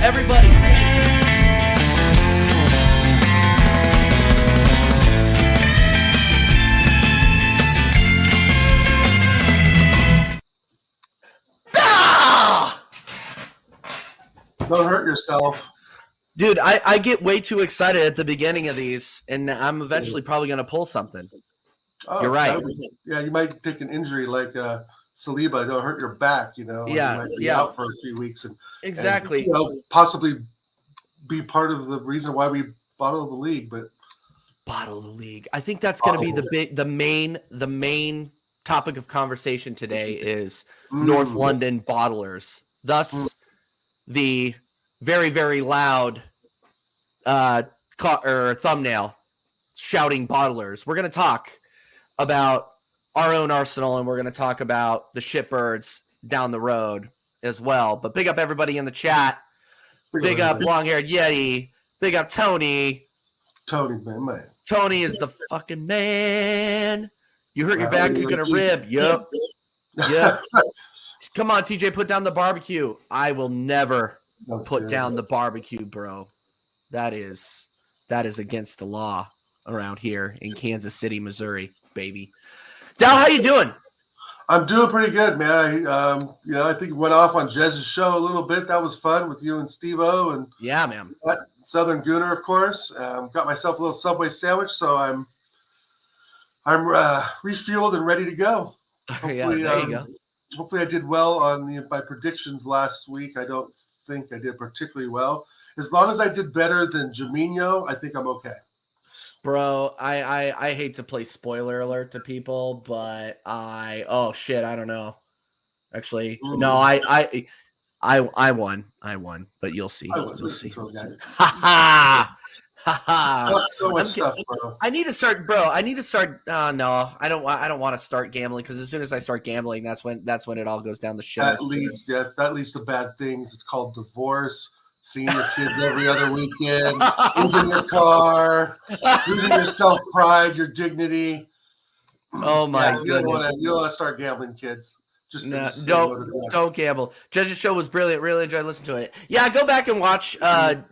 everybody. Don't hurt yourself. Dude, I get way too excited at the beginning of these, and I'm eventually probably going to pull something. Oh, You're right. Yeah, you might take an injury like Saliba. Don't hurt your back, you know. Yeah, you might be out for a few weeks. Exactly. And, possibly be part of the reason why we bottle the league. But bottle the league. I think that's going to be the main topic of conversation today is North London bottlers. Thus, the very, very loud thumbnail shouting bottlers. We're going to talk about our own arsenal, and we're going to talk about the shitbirds down the road as well. But big up everybody in the chat. Big up long-haired Yeti. Big up Tony. Tony, man. Tony is the fucking man. You hurt your back, you're going to rib. Yep. Yep. Come on, TJ, put down the barbecue. I will never put down the barbecue, bro. That is against the law around here in Kansas City, Missouri, baby. Dal, how you doing? I'm doing pretty good, man. I think went off on Jez's show a little bit. That was fun with you and Steve-O. And yeah, man. Southern Gooner, of course. Got myself a little Subway sandwich, so I'm refueled and ready to go. Hopefully, yeah, there you go. Hopefully I did well on my predictions last week. I don't think I did particularly well. As long as I did better than Jaminho, I think I'm okay. Bro, I hate to play spoiler alert to people, but I don't know. Actually, no, I won. I won, but you'll see. You'll see. Ha ha. So much stuff, bro. I need to start, bro. No, I don't want to start gambling because as soon as I start gambling, that's when it all goes down the shit. That leads to bad things. It's called divorce. Seeing your kids every other weekend, losing your car, losing your self-pride, your dignity. Oh my goodness! You don't want to start gambling, kids. Don't gamble. Jez's show was brilliant. Really enjoyed listening to it. Yeah, go back and watch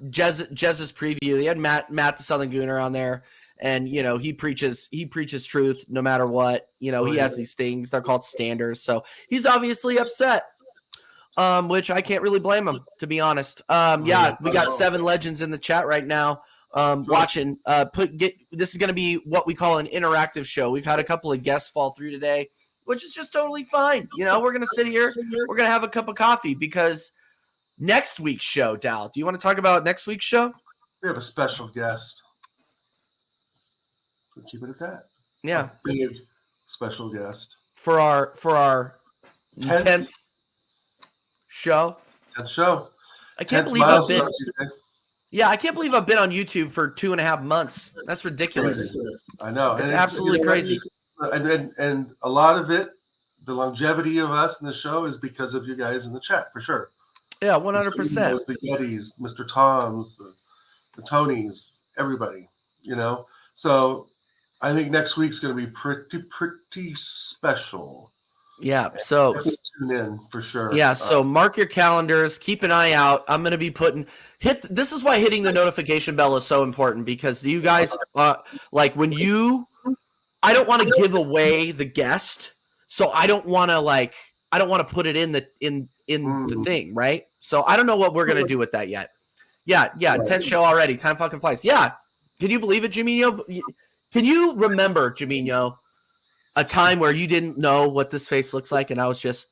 Jez's preview. He had Matt the Southern Gooner on there, and he preaches truth no matter what. He has these things. They're called standards. So he's obviously upset. Which I can't really blame him, to be honest. Yeah, we got 7 legends in the chat right now watching. This is going to be what we call an interactive show. We've had a couple of guests fall through today, which is just totally fine. We're going to sit here. We're going to have a cup of coffee because next week's show, Dal, do you want to talk about next week's show? We have a special guest. We'll keep it at that. Yeah. A big special guest. For our 10th show. That show. I can't believe I've been. Yeah, I can't believe I've been on YouTube for 2.5 months. That's ridiculous. I know. It's absolutely crazy. And a lot of it, the longevity of us in the show is because of you guys in the chat, for sure. Yeah, 100%. The Yetis, Mr. Toms, the Tonys, everybody, So I think next week's going to be pretty special. Yeah, so tune in for sure. Yeah, so mark your calendars, keep an eye out. I'm going to be this is why hitting the notification bell is so important because you guys when I don't want to give away the guest, so I don't want to put it in the thing, right? So I don't know what we're going to do with that yet. Yeah, 10th show already. Time fucking flies. Yeah. Can you believe it, Jaminho? Can you remember, Jaminho, a time where you didn't know what this face looks like and I was just,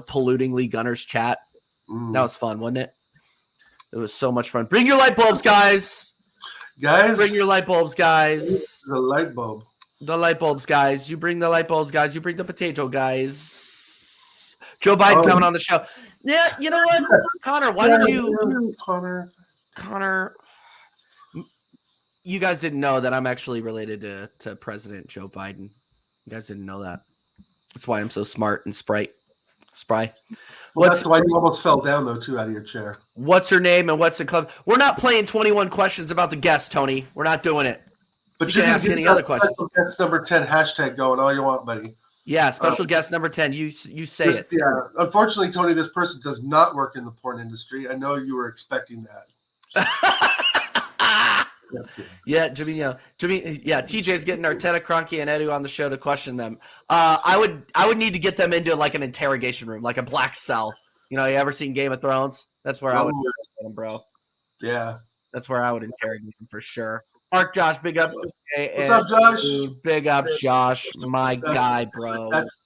polluting Lee Gunner's chat? That was fun, wasn't it? It was so much fun. Bring your light bulbs, guys. Bring your light bulbs, guys. The light bulb. The light bulbs, guys. You bring the light bulbs, guys. You bring the potato, guys. Joe Biden coming on the show. Yeah, you know what? Connor, why don't you... Connor, you guys didn't know that I'm actually related to President Joe Biden. You guys didn't know that. That's why I'm so smart and spry. Well, that's why you almost fell down, though, too, out of your chair. What's her name and what's the club? We're not playing 21 questions about the guest, Tony. We're not doing it. But you can ask any other questions. That's number 10 hashtag going all you want, buddy. Yeah, special guest number 10. You say it. Yeah. Unfortunately, Tony, this person does not work in the porn industry. I know you were expecting that. Yeah, Jimmy. Yeah, TJ's getting Arteta, Kroenke, and Edu on the show to question them. I would need to get them into like an interrogation room, like a black cell. You know, you ever seen Game of Thrones? That's where I would interrogate them, bro. Yeah, that's where I would interrogate them for sure. Mark, Josh, big up. What's up, Josh? Dude, big up, Josh, my guy, bro. That's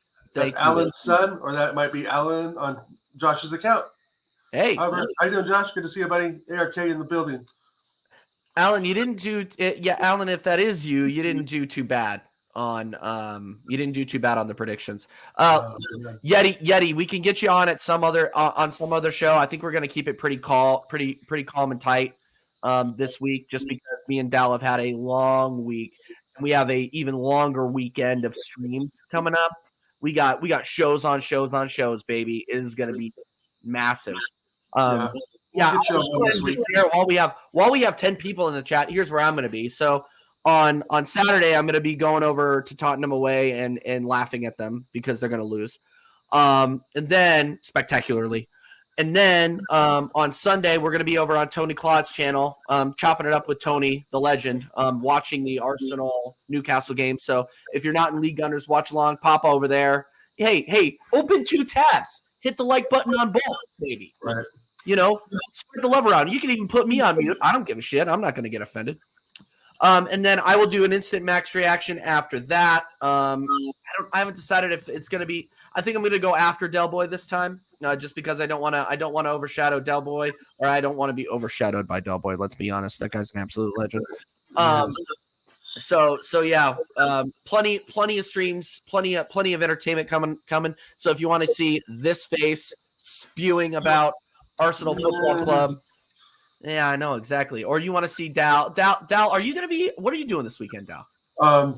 Alan's son, or that might be Alan on Josh's account. Hey, how you doing, Josh? Good to see you, buddy. ARK in the building. Alan, you didn't do it. Yeah, Alan, if that is you, you didn't do too bad on the predictions. Yeti, we can get you on at some other show. I think we're gonna keep it pretty calm and tight this week, just because me and Dal have had a long week and we have a even longer weekend of streams coming up. We got shows on shows, baby. It is gonna be massive. While we have 10 people in the chat, here's where I'm going to be. So on Saturday, I'm going to be going over to Tottenham away and laughing at them because they're going to lose, and then spectacularly. And then on Sunday, we're going to be over on Tony Claude's channel, chopping it up with Tony, the legend, watching the Arsenal Newcastle game. So if you're not in League Gunners, watch along, pop over there. Hey, open 2 tabs. Hit the like button on both, baby. Right. You know, spread the love around. You can even put me on mute. I don't give a shit. I'm not going to get offended. And then I will do an instant max reaction after that. I haven't decided if it's going to be. I think I'm going to go after Del Boy this time, just because I don't want to overshadow Del Boy, or I don't want to be overshadowed by Del Boy. Let's be honest, that guy's an absolute legend. So yeah, plenty of streams, plenty of entertainment coming. So if you want to see this face spewing about Arsenal Football Club. Yeah, I know exactly. Or you want to see Dal, are you going to be, what are you doing this weekend, Dal?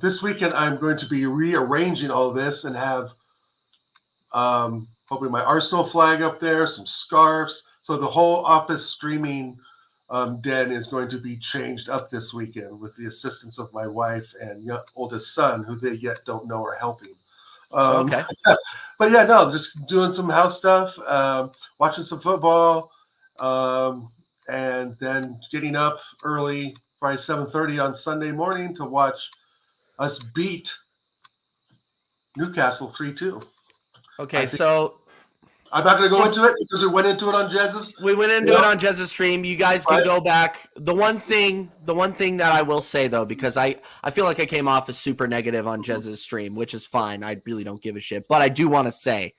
This weekend, I'm going to be rearranging all this and have hopefully my Arsenal flag up there, some scarves. So the whole office streaming den is going to be changed up this weekend with the assistance of my wife and oldest son, who they yet don't know are helping. Okay. But yeah, no, just doing some house stuff, watching some football, and then getting up early, probably 7:30 on Sunday morning to watch us beat Newcastle 3-2. Okay, so I'm not going to go into it because we went into it on Jez's. We went into it on Jez's stream. You guys can go back. The one thing that I will say, though, because I feel like I came off as super negative on Jez's stream, which is fine. I really don't give a shit. But I do want to say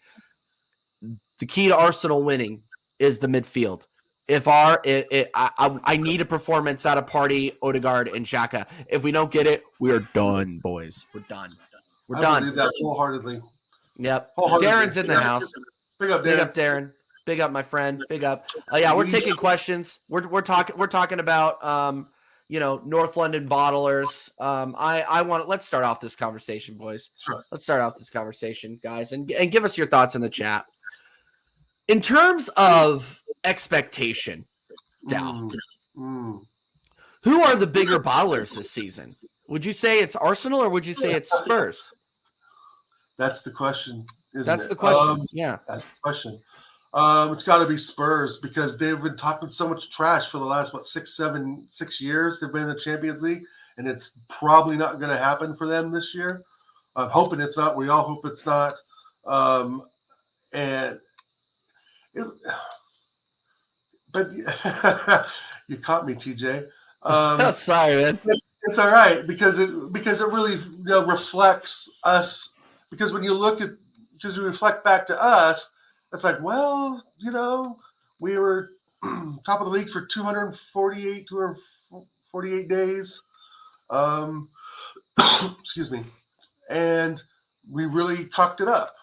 the key to Arsenal winning is the midfield. I need a performance out of Partey, Odegaard, and Xhaka. If we don't get it, we are done, boys. We're done. I believe that wholeheartedly. Yep. Darren's in the house. Big up, Darren. Big up, Darren. Big up, my friend. Big up. Yeah, we're taking questions. We're talking about North London bottlers. Let's start off this conversation, boys. Sure. Let's start off this conversation, guys, and give us your thoughts in the chat. In terms of expectation, Dal, who are the bigger bottlers this season? Would you say it's Arsenal or would you say it's Spurs? That's the question. That's the question. Yeah. That's the question. It's got to be Spurs because they've been talking so much trash for the last, 6 years. They've been in the Champions League, and it's probably not going to happen for them this year. I'm hoping it's not. We all hope it's not. But you caught me, TJ. Sorry, man. It's all right because it really reflects us. Because when you reflect back to us, it's like, well, we were top of the league for 248 days. Excuse me. And we really cocked it up.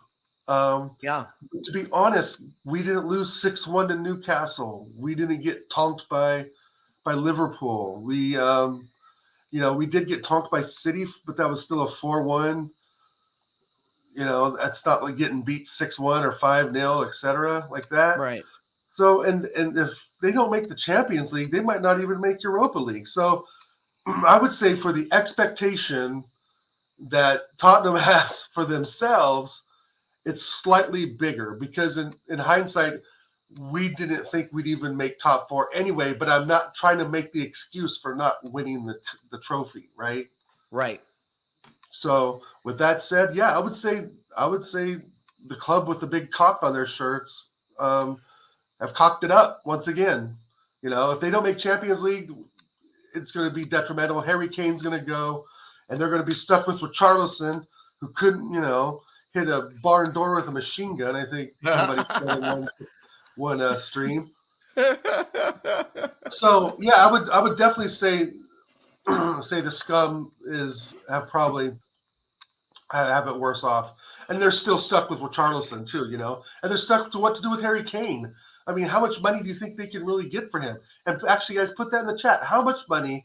Yeah. To be honest, we didn't lose 6-1 to Newcastle. We didn't get tonked by Liverpool. We did get tonked by City, but that was still a 4-1. That's not like getting beat 6-1 or 5-0, etc., like that. Right. So, and if they don't make the Champions League, they might not even make Europa League. So, I would say for the expectation that Tottenham has for themselves, it's slightly bigger because in hindsight, we didn't think we'd even make top four anyway, but I'm not trying to make the excuse for not winning the trophy, right? Right. So with that said, yeah, I would say the club with the big cock on their shirts have cocked it up once again. If they don't make Champions League, it's going to be detrimental. Harry Kane's going to go, and they're going to be stuck with Richarlison, who couldn't, hit a barn door with a machine gun. I think somebody said in one stream. So yeah, I would definitely say the scum have it worse off, and they're still stuck with Richarlison too, and they're stuck to what to do with Harry Kane. I mean, how much money do you think they can really get for him? And actually, guys, put that in the chat. How much money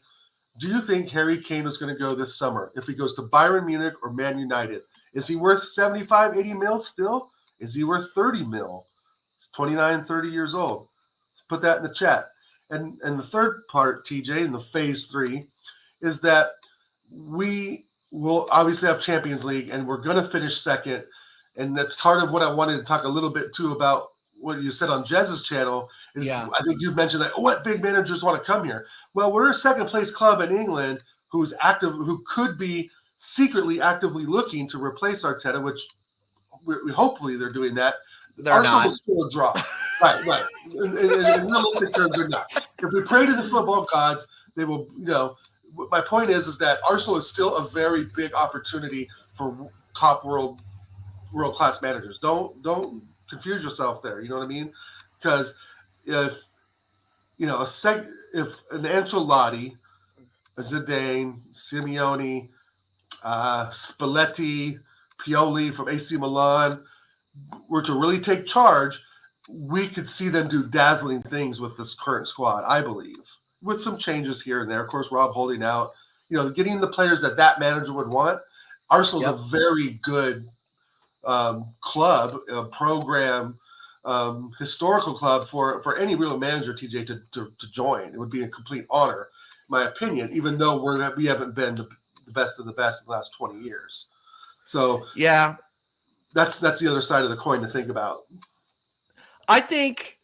do you think Harry Kane is going to go this summer if he goes to Bayern Munich or Man United? Is he worth 75, 80 mil still? Is he worth 30 mil? He's 29, 30 years old. Put that in the chat. And the third part, TJ, in the phase 3, is that we will obviously have Champions League, and we're going to finish second. And that's part of what I wanted to talk a little bit, too, about what you said on Jez's channel. I think you mentioned that, what big managers want to come here? Well, we're a second-place club in England who could be secretly actively looking to replace Arteta, which we hopefully they're doing that. Arsenal will still draw. Right. In realistic terms, they're not. If we pray to the football gods, they will, my point is that Arsenal is still a very big opportunity for top world-class managers. Don't confuse yourself there. You know what I mean? Because if an Ancelotti, a Zidane, Simeone, Spalletti, Pioli from AC Milan were to really take charge, we could see them do dazzling things with this current squad, I believe, with some changes here and there. Of course, Rob holding out, getting the players that manager would want. Arsenal's a very good club, program, historical club for any real manager, TJ, to join. It would be a complete honor, in my opinion, even though we haven't been the best of the best in the last 20 years. So yeah, that's the other side of the coin to think about. I think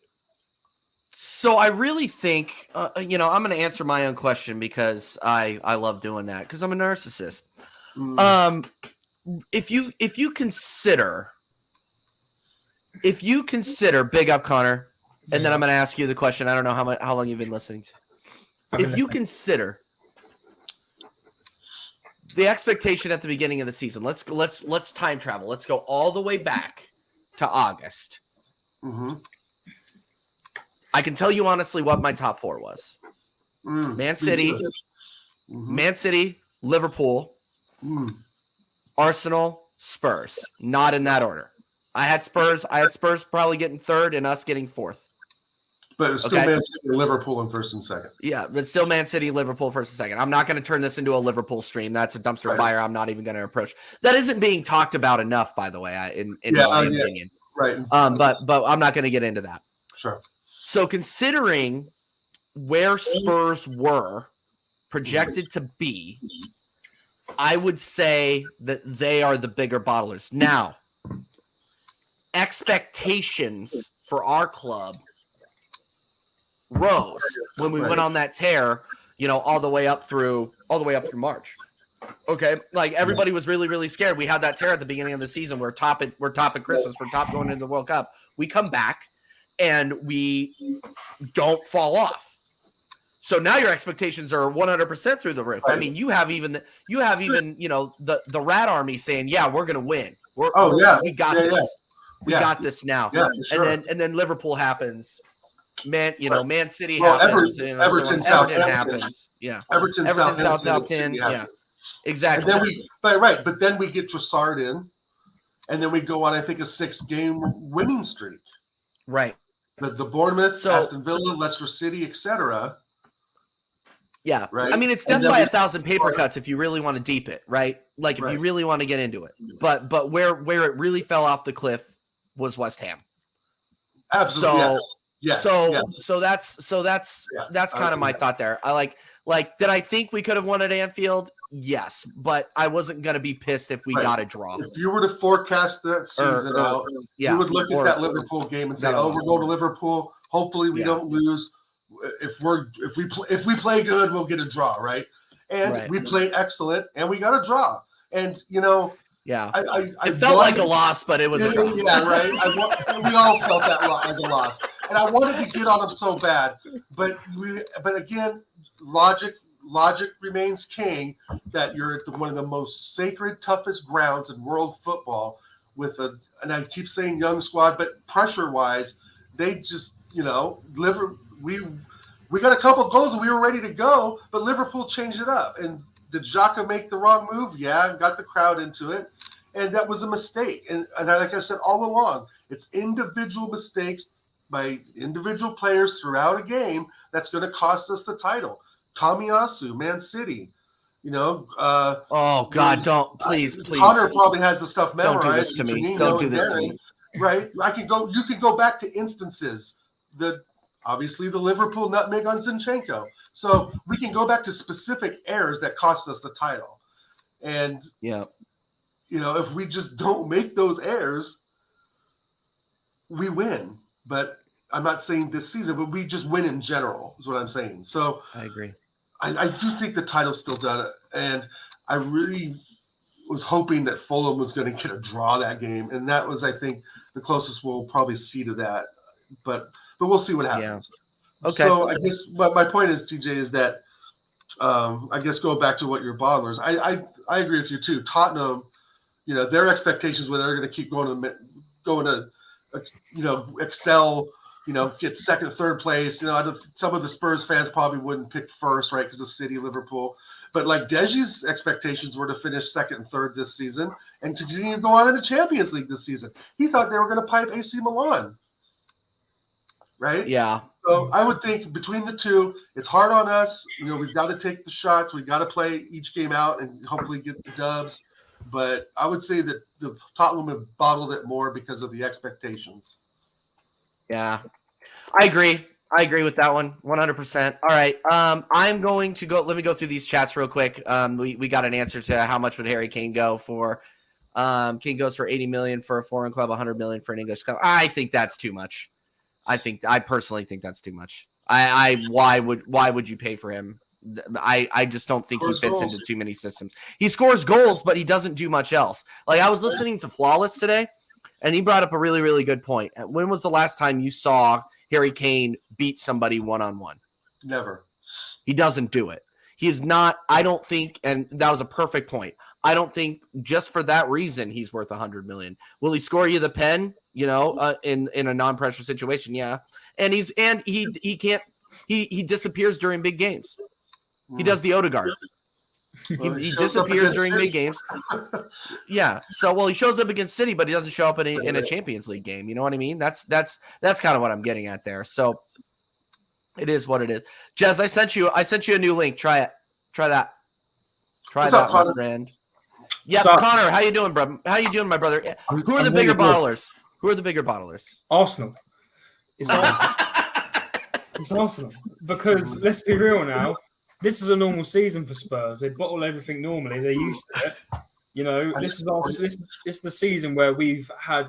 so. I really think, I'm going to answer my own question because I love doing that because I'm a narcissist. If you consider, big up Connor, and then I'm going to ask you the question. I don't know how long you've been listening to. If you consider the expectation at the beginning of the season, let's time travel. Let's go all the way back to August. Mm-hmm. I can tell you honestly what my top four was. Man City, Liverpool, Arsenal, Spurs. Not in that order. I had Spurs probably getting third and us getting fourth. But it's still Man City and Liverpool in first and second. Yeah, but still Man City, Liverpool first and second. I'm not going to turn this into a Liverpool stream. That's a dumpster fire. I'm not even going to approach. That isn't being talked about enough, by the way, in my opinion. Right. But I'm not going to get into that. Sure. So considering where Spurs were projected to be, I would say that they are the bigger bottlers. Now, expectations for our club rose when we went on that tear, all the way up through March. Okay, like everybody was really, really scared. We had that tear at the beginning of the season. We're top at Christmas. We're top going into the World Cup. We come back and we don't fall off. So now your expectations are 100% through the roof. Right. I mean, you have even the Rat Army saying, "Yeah, we're going to win. We got this. Yeah. We got this now." Yeah, sure. And then Liverpool happens. Man City happens. Everton happens. Yeah. Everton Southampton. Yeah. Exactly. And then but then we get Trossard in, and then we go on, I think, a 6-game winning streak. Right. The Bournemouth, Aston Villa, Leicester City, etc. Yeah. Right. I mean, it's death by 1,000 paper cuts if you really want to deep it, right? Like if you really want to get into it. But where it really fell off the cliff was West Ham. Absolutely. So that's kind of my thought there. I like did I think we could have won at Anfield? yes, but I wasn't going to be pissed if we got a draw. If you were to forecast that season out, you would look at that Liverpool game and say, "Oh, we're going to Liverpool. Hopefully, we don't lose. If we play good, we'll get a draw, right?" And we played excellent, and we got a draw. And it felt like a loss, but it was a draw. Yeah, right. We all felt that as a loss, and I wanted to get on them so bad, but again, logic remains king. That you're at one of the most sacred, toughest grounds in world football and I keep saying young squad, but pressure-wise, they just, we got a couple goals and we were ready to go, but Liverpool changed it up. And did Xhaka make the wrong move? Yeah, got the crowd into it, and that was a mistake. And like I said all along, it's individual mistakes by individual players throughout a game that's going to cost us the title. Tomiyasu, Man City, oh God, don't please. Connor probably has the stuff memorized. Don't do this to me. Don't do this to me. Right? You can go back to instances. Obviously the Liverpool nutmeg on Zinchenko. So we can go back to specific errors that cost us the title. And if we just don't make those errors, we win. But I'm not saying this season, but we just win in general, is what I'm saying. So I agree. I do think the title's still done it. And I really was hoping that Fulham was going to get a draw that game. And that was, I think, the closest we'll probably see to that. But we'll see what happens. Yeah. Okay. So I guess my point is, TJ, is that I guess go back to what your bottlers. I agree with you too. Tottenham, their expectations were they're going to keep going to excel. Get second, third place. Some of the Spurs fans probably wouldn't pick first, right? Because of City, Liverpool. But like Deji's expectations were to finish second and third this season and to continue to go on in the Champions League this season. He thought they were going to pipe AC Milan, right? Yeah. So I would think between the two, it's hard on us. We've got to take the shots. We've got to play each game out and hopefully get the dubs. But I would say that the Tottenham have bottled it more because of the expectations. Yeah, I agree. I agree with that one 100%. All right. I'm going to go. Let me go through these chats real quick. We got an answer to how much would Harry Kane go for. Kane goes for 80 million for a foreign club, 100 million for an English club. I think that's too much. I personally think that's too much. Why would you pay for him? I just don't think he fits into too many systems. He scores goals, but he doesn't do much else. Like I was listening to Flawless today, and he brought up a really, really good point. When was the last time you saw Harry Kane beat somebody one-on-one? Never. He doesn't do it. He is not, I don't think, and that was a perfect point. I don't think just for that reason he's worth 100 million. Will he score you the pen, in a non-pressure situation? Yeah. And he disappears during big games. He does the Odegaard. He disappears during big games. Yeah. So, he shows up against City, but he doesn't show up in a Champions League game. You know what I mean? That's kind of what I'm getting at there. So it is what it is. Jez, I sent you a new link. Try it. Try that. Try that, my friend. Yeah, Connor, how you doing, bro? How you doing, my brother? Who are the bigger bottlers? Who are the bigger bottlers? Arsenal. It's Arsenal. Because let's be real now. This is a normal season for Spurs. They bottle everything normally. They're used to it. This is the season where we've had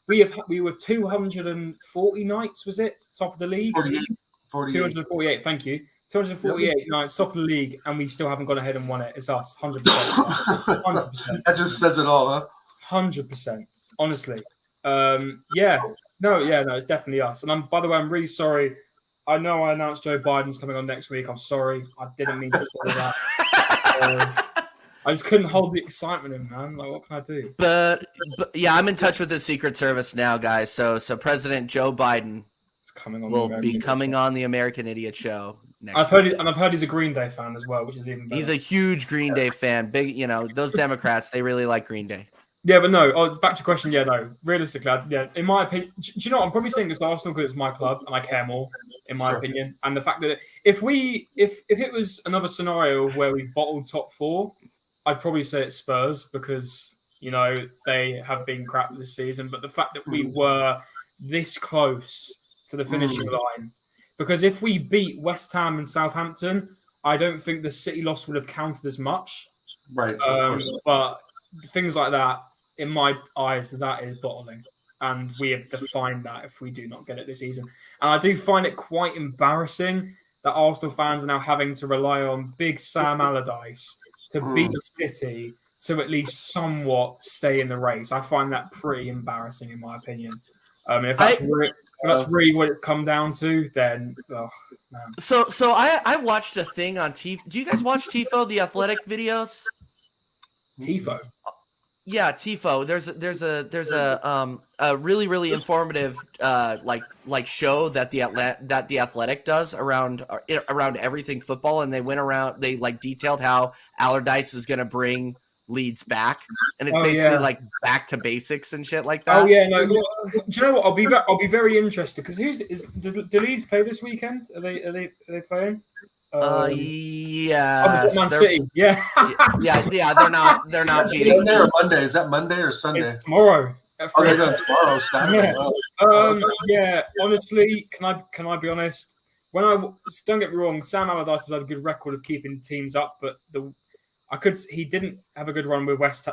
we were 240 nights, was it? Top of the league? 248, thank you. 248 nights, top of the league, and we still haven't gone ahead and won it. It's us, 100%. 100%. That just says it all, huh? 100%. Honestly. It's definitely us. And by the way, I'm really sorry. I know I announced Joe Biden's coming on next week. I'm sorry. I didn't mean to say that. I just couldn't hold the excitement in, man. Like, what can I do? But yeah, I'm in touch with the Secret Service now, guys. So President Joe Biden will be coming on the American Idiot Show next week. I've heard he's a Green Day fan as well, which is even better. He's a huge Green Day fan. Big, those Democrats, they really like Green Day. Yeah, but no. Back to your question. Yeah, no. Realistically, in my opinion, do you know what? I'm probably saying it's Arsenal because it's my club and I care more, in my opinion. And the fact that if it was another scenario where we bottled top four, I'd probably say it's Spurs because they have been crap this season. But the fact that we were this close to the finishing line, because if we beat West Ham and Southampton, I don't think the City loss would have counted as much. Right. Of course. But things like that, in my eyes, that is bottling. And we have defined that if we do not get it this season. And I do find it quite embarrassing that Arsenal fans are now having to rely on big Sam Allardyce to beat the City to at least somewhat stay in the race. I find that pretty embarrassing, in my opinion. If that's really what it's come down to, then man. So I watched a thing on Tifo. Do you guys watch Tifo, the athletic videos? Tifo. Yeah, Tifo. There's a really informative like show that the Athletic does around everything football, and they went around. They like detailed how Allardyce is going to bring Leeds back, and it's basically like back to basics and shit like that. Oh yeah, no. Do you know what? I'll be very interested because do Leeds play this weekend? Are they playing? Yeah. Man City. Yeah. yeah. They're not beating. Sunday or Monday? Is that Monday or Sunday? It's tomorrow. Oh, they're going tomorrow. Saturday. Yeah. Yeah. Honestly, can I be honest? Don't get me wrong, Sam Allardyce has had a good record of keeping teams up, but he didn't have a good run with West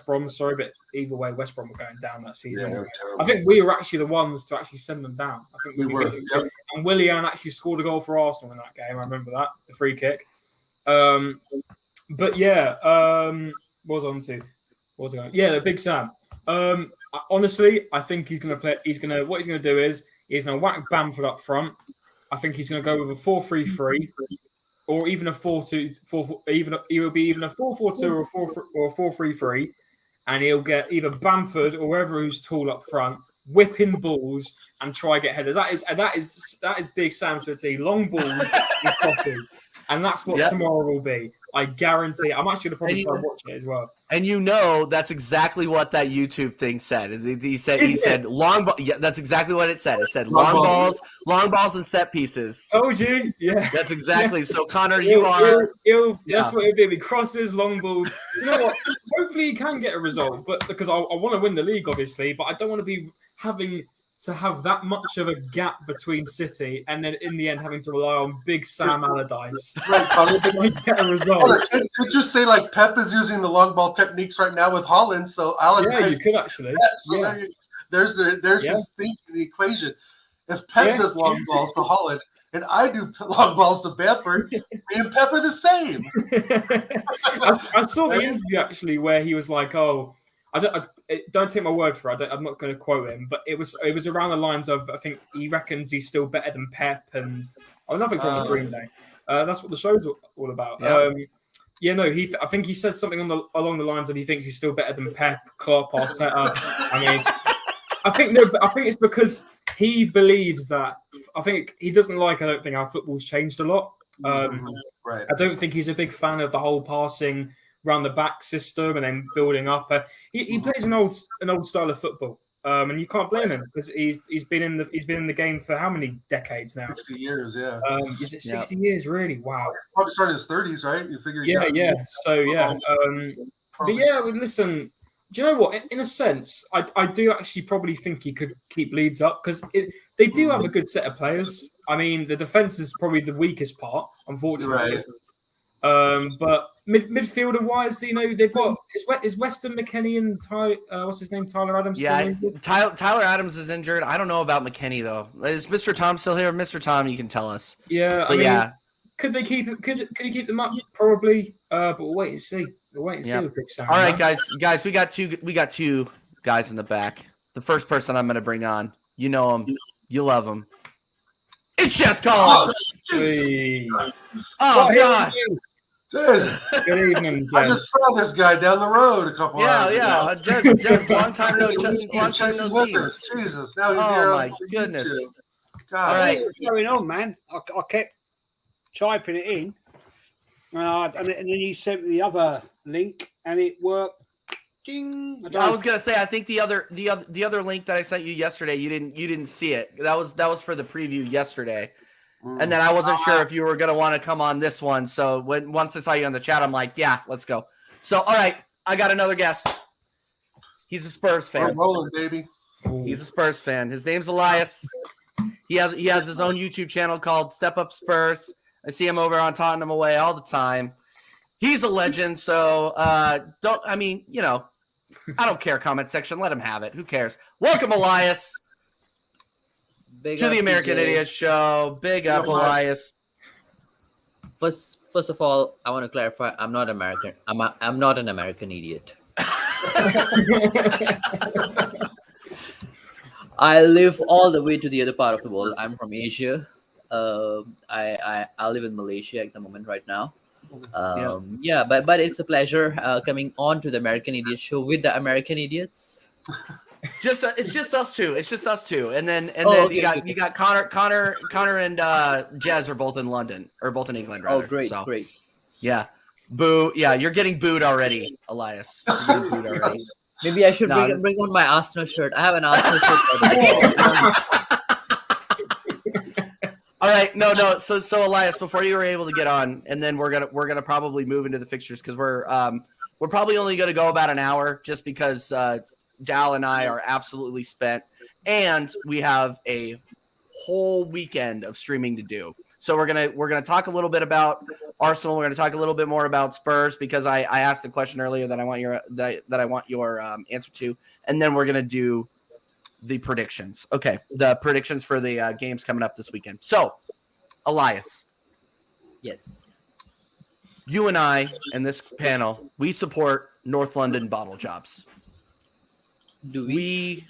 Brom. Sorry, but either way, West Brom were going down that season. Yeah, I think we were actually the ones to actually send them down. I think we were. Yep. And Willian actually scored a goal for Arsenal in that game. I remember that, the free kick. But yeah, what was I on to? What was I going? Yeah, the Big Sam. Honestly, I think he's going to play. What he's going to do is he's going to whack Bamford up front. I think he's going to go with a 4-3-3. Or even a 4-2-4. He will be even a 4-4-2 or a 4-3-3, and he'll get either Bamford or whoever who's tall up front, whipping balls and try get headers. That is Big Sam to a T. Long balls and coffee, and that's what tomorrow will be. I guarantee. I'm actually going to probably try and watch it as well. And that's exactly what that YouTube thing said. He said long ball. Yeah, that's exactly what it said. It said long balls and set pieces. Told you. Yeah. That's exactly. So Connor, that's what it'll be. Crosses, long balls. You know what? Hopefully he can get a result, but because I want to win the league, obviously, but I don't want to be having to have that much of a gap between City and then in the end having to rely on Big Sam Allardyce. Right, get a result. Could you say like Pep is using the long ball techniques right now with Holland? So Allardyce. Yeah, you could actually. So there's his thing in the equation. If Pep does long balls to Holland and I do long balls to Bamford, me and Pep are the same. I saw the interview actually where he was like, "Oh, don't take my word for it. I'm not going to quote him, but it was around the lines of I think he reckons he's still better than Pep and nothing from the Green Day. That's what the show's all about. Yeah. I think he said something along the lines of he thinks he's still better than Pep, Klopp, Arteta. I think it's because he believes that. I think he doesn't like. I don't think our football's changed a lot. Right. I don't think he's a big fan of the whole passing round the back system and then building up. He plays an old style of football, and you can't blame him because he's been in the game for how many decades now? 60 years, yeah. Is it 60 years? Really? Wow. Probably started in his 30s, right? You figure. Yeah. So yeah. But yeah, listen. Do you know what? In a sense, I do actually probably think he could keep Leeds up because they do have a good set of players. I mean, the defense is probably the weakest part, unfortunately. Right. But midfielder wise, they've got is Weston McKennie and what's his name, Tyler Adams? Yeah, Tyler Adams is injured. I don't know about McKennie though. Is Mr. Tom still here? Mr. Tom, you can tell us. Yeah, I mean, could they keep it? Could he keep them up? Probably. But we'll wait and see. With Big Sam. All right, guys, we got two guys in the back. The first person I'm going to bring on, you know him, you love him. It's Jess Collins. Oh God. Dude, good evening, Jess. I just saw this guy down the road a couple hours ago. Jess, long time no see. Jesus, now he's here. Oh my goodness. God. All right, what's going on, man? I kept typing it in, and then you sent me the other link, and it worked. Ding. I was gonna say, I think the other link that I sent you yesterday, you didn't see it. That was for the preview yesterday. And then I wasn't sure if you were going to want to come on this one. So once I saw you on the chat, I'm like, yeah, let's go. So, all right, I got another guest. He's a Spurs fan. We're rolling, baby. He's a Spurs fan. His name's Elias. He has his own YouTube channel called Step Up Spurs. I see him over on Tottenham Away all the time. He's a legend, so don't. I mean, I don't care. Comment section, let him have it. Who cares? Welcome, Elias, Big to up, the American TJ. Idiot Show. Big up, Elias. First of all, I want to clarify. I'm not American. I'm not an American idiot. I live all the way to the other part of the world. I'm from Asia. I live in Malaysia at the moment right now. Yeah, but it's a pleasure coming on to the American Idiot Show with the American idiots. It's just us two. It's just us two, and then Okay. you got Connor and Jez are both in London or both in England. Rather. Oh, great, So, great. Yeah, boo. Yeah, you're getting booed already, Elias. You're getting booed already. Maybe I should No. bring on my Arsenal shirt. I have an Arsenal shirt. All right, no. So Elias, before you were able to get on, and then we're gonna probably move into the fixtures because we're probably only gonna go about an hour just because Dal and I are absolutely spent, and we have a whole weekend of streaming to do. So we're gonna talk a little bit about Arsenal. We're gonna talk a little bit more about Spurs because I asked a question earlier that I want your answer to, and then we're gonna do the predictions. Okay, the predictions for the games coming up this weekend. So, Elias, Yes. you and I and this panel, we support North London bottle jobs. Do we?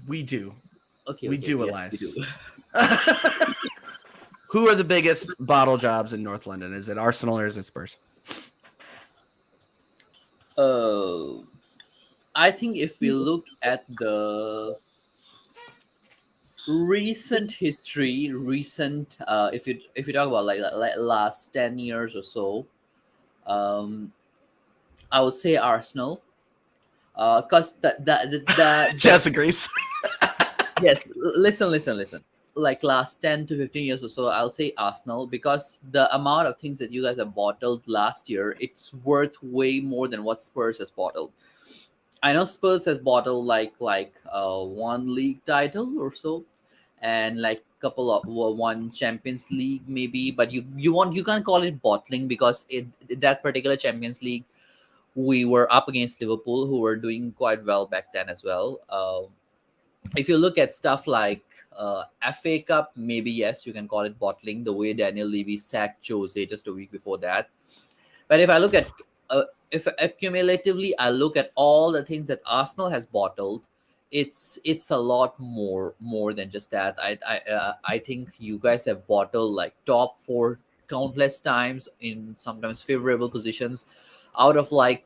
We do. Okay. We do, yes, Elias. we do. Who are the biggest bottle jobs in North London? Is it Arsenal or is it Spurs? I think if we look at the recent history, if you talk about like last 10 years or so, I would say Arsenal, because the Jess agrees. yes, listen. Like last 10 to 15 years or so, I'll say Arsenal, because the amount of things that you guys have bottled last year, it's worth way more than what Spurs has bottled. I know Spurs has bottled like one league title or so, and like couple of one Champions League maybe, but you can't call it bottling because that particular Champions League we were up against Liverpool, who were doing quite well back then as well. If you look at stuff like FA Cup, maybe yes, you can call it bottling, the way Daniel Levy sacked Jose just a week before that. But if I look at if accumulatively I look at all the things that Arsenal has bottled, it's a lot more than just that. I think you guys have bottled like top four countless times in sometimes favorable positions. Out of like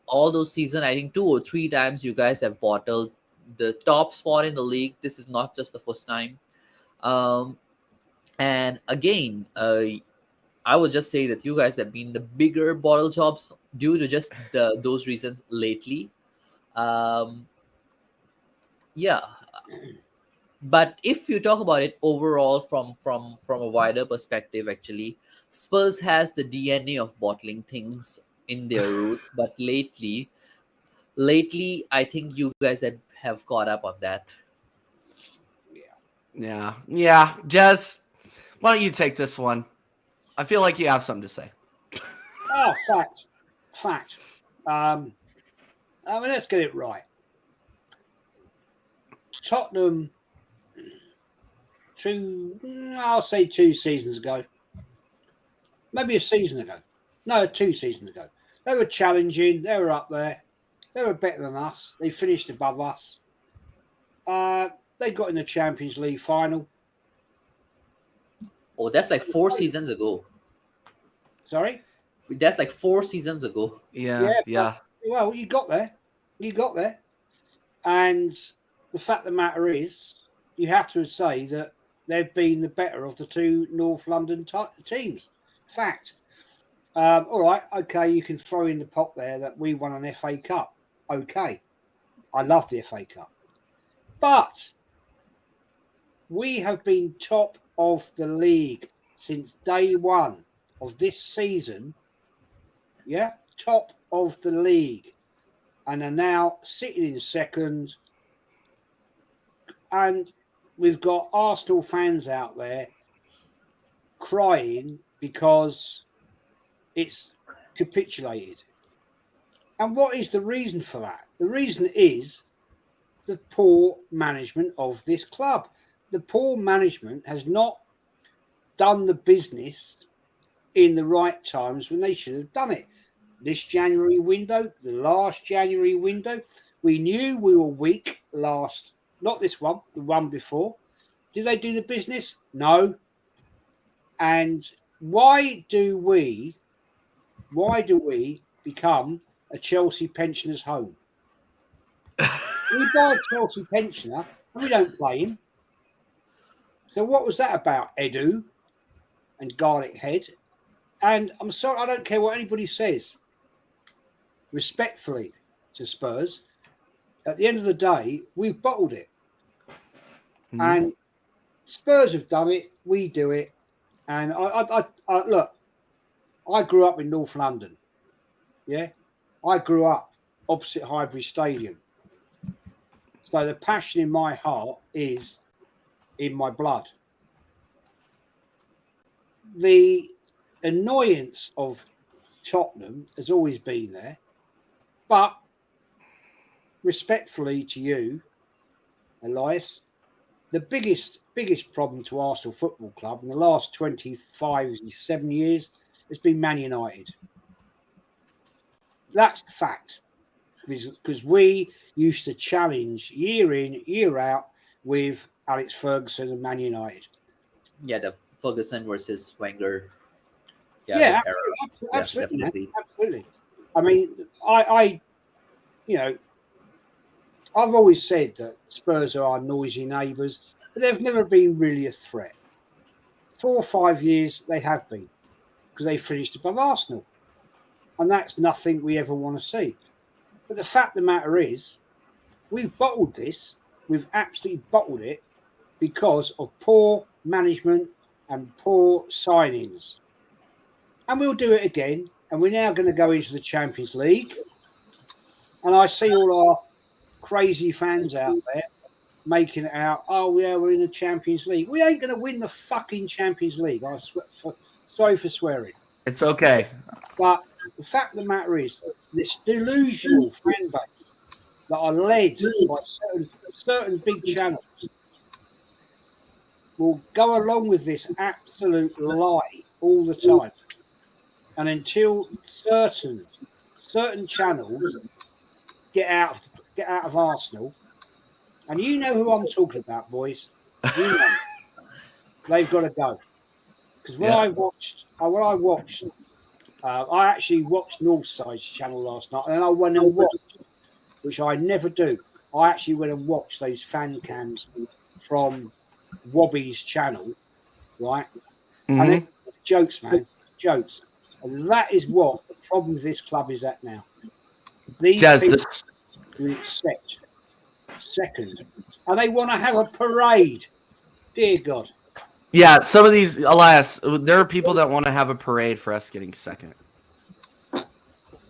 all those seasons, I think 2 or 3 times you guys have bottled the top spot in the league. This is not just the first time. And again, I would just say that you guys have been the bigger bottle jobs due to just those reasons lately. Yeah, but if you talk about it overall from a wider perspective, actually, Spurs has the DNA of bottling things in their roots, but lately, I think you guys have caught up on that. Yeah. Jez, why don't you take this one? I feel like you have something to say. Oh, fact. I mean, let's get it right. Tottenham, I'll say 2 seasons ago, maybe a season ago. No, 2 seasons ago. They were challenging. They were up there. They were better than us. They finished above us. They got in the Champions League final. Oh, that's like 4 seasons ago. Sorry? That's like 4 seasons ago. Yeah. Well, you got there. And the fact of the matter is, you have to say that they've been the better of the 2 North London teams. Fact. All right, okay, you can throw in the pot there that we won an FA Cup. Okay. I love the FA Cup. But we have been top of the league since day one of this season. Yeah, top of the league. And are now sitting in second. And we've got Arsenal fans out there crying because it's capitulated. And what is the reason for that? The reason is the poor management of this club. The poor management has not done the business in the right times when they should have done it. This January window, the last January window, we knew we were weak last, not this one, the one before. Did they do the business? No. And why do we become a Chelsea pensioner's home? We buy a Chelsea pensioner and we don't play him. So what was that about, Edu and Garlic Head? And I'm sorry, I don't care what anybody says. Respectfully to Spurs, at the end of the day, we've bottled it. And Spurs have done it. We do it. And I look, I grew up in North London. Yeah. I grew up opposite Highbury Stadium. So the passion in my heart is in my blood. The annoyance of Tottenham has always been there. But respectfully to you, Elias, the biggest problem to Arsenal Football Club in the last 27 years has been Man United. That's the fact. Because we used to challenge year in, year out with Alex Ferguson and Man United. Yeah, the Ferguson versus Wenger. Yeah, era. absolutely, Yeah, absolutely. I mean, I you know, I've always said that Spurs are our noisy neighbours, but they've never been really a threat. 4 or 5 years they have been, because they finished above Arsenal. And that's nothing we ever want to see. But the fact of the matter is, we've bottled this. We've absolutely bottled it because of poor management and poor signings. And we'll do it again. And we're now going to go into the Champions League. And I see all our crazy fans out there making it out, oh, yeah, we're in the Champions League. We ain't going to win the fucking Champions League. Sorry for swearing. It's okay. But the fact of the matter is, this delusional fan base that are led by certain big channels will go along with this absolute lie all the time. And until certain channels get out of Arsenal, and you know who I'm talking about, boys. You know, they've got to go. Because when I actually watched Northside's channel last night, and then I went and watched, which I never do. I actually went and watched those fan cams from Wobby's channel, right? Mm-hmm. And jokes, man, jokes. And that is what the problem with this club is at now. These people we accept second, and they want to have a parade. Dear God. Yeah, some of these, Elias, there are people that want to have a parade for us getting second.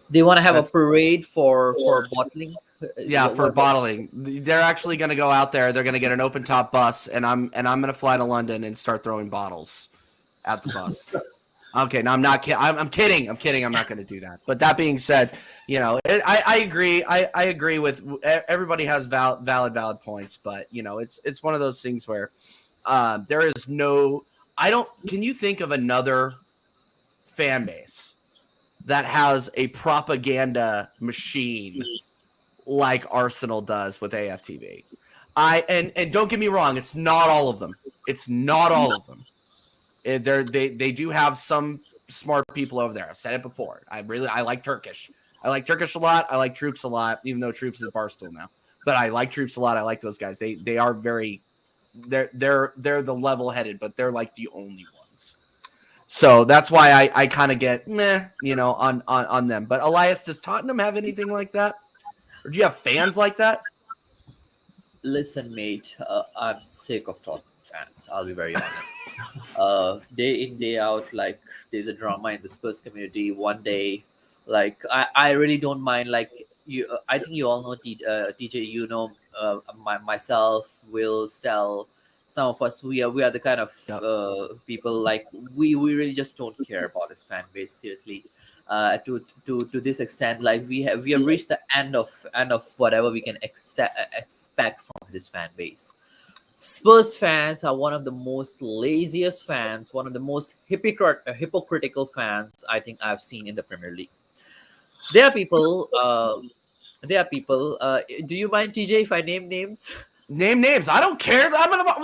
They want to have a parade for bottling. Yeah, for bottling. They're actually going to go out there. They're going to get an open top bus, and I'm going to fly to London and start throwing bottles at the bus. Okay, no, I'm not kidding. I'm kidding. I'm not going to do that. But that being said, you know, I agree. I agree with everybody has valid points, but you know, it's one of those things where there is no. Can you think of another fan base that has a propaganda machine like Arsenal does with AFTV? And don't get me wrong, it's not all of them. It's not all of them. They do have some smart people over there. I've said it before. I like Turkish. I like Turkish a lot. I like Troops a lot, even though Troops is Barstool now. But I like Troops a lot. I like those guys. They are very they're the level-headed, but they're like the only ones. So that's why I kind of get meh, you know, on them. But Elias, does Tottenham have anything like that? Or do you have fans like that? Listen, mate, I'm sick of Tottenham fans. I'll be very honest. Day in, day out, like there's a drama in the Spurs community. One day, like I really don't mind. Like you, I think you all know DJ. You know, myself, Will, Stel. some of us, we are the kind of Yep. people like we really just don't care about his fan base seriously. To this extent, like we have reached the end of whatever we can expect from this fan base. Spurs fans are one of the most laziest fans, one of the most hypocritical fans I think I've seen in the Premier League. There are people. There are people. Do you mind, TJ, if I name names? Name names. I don't care.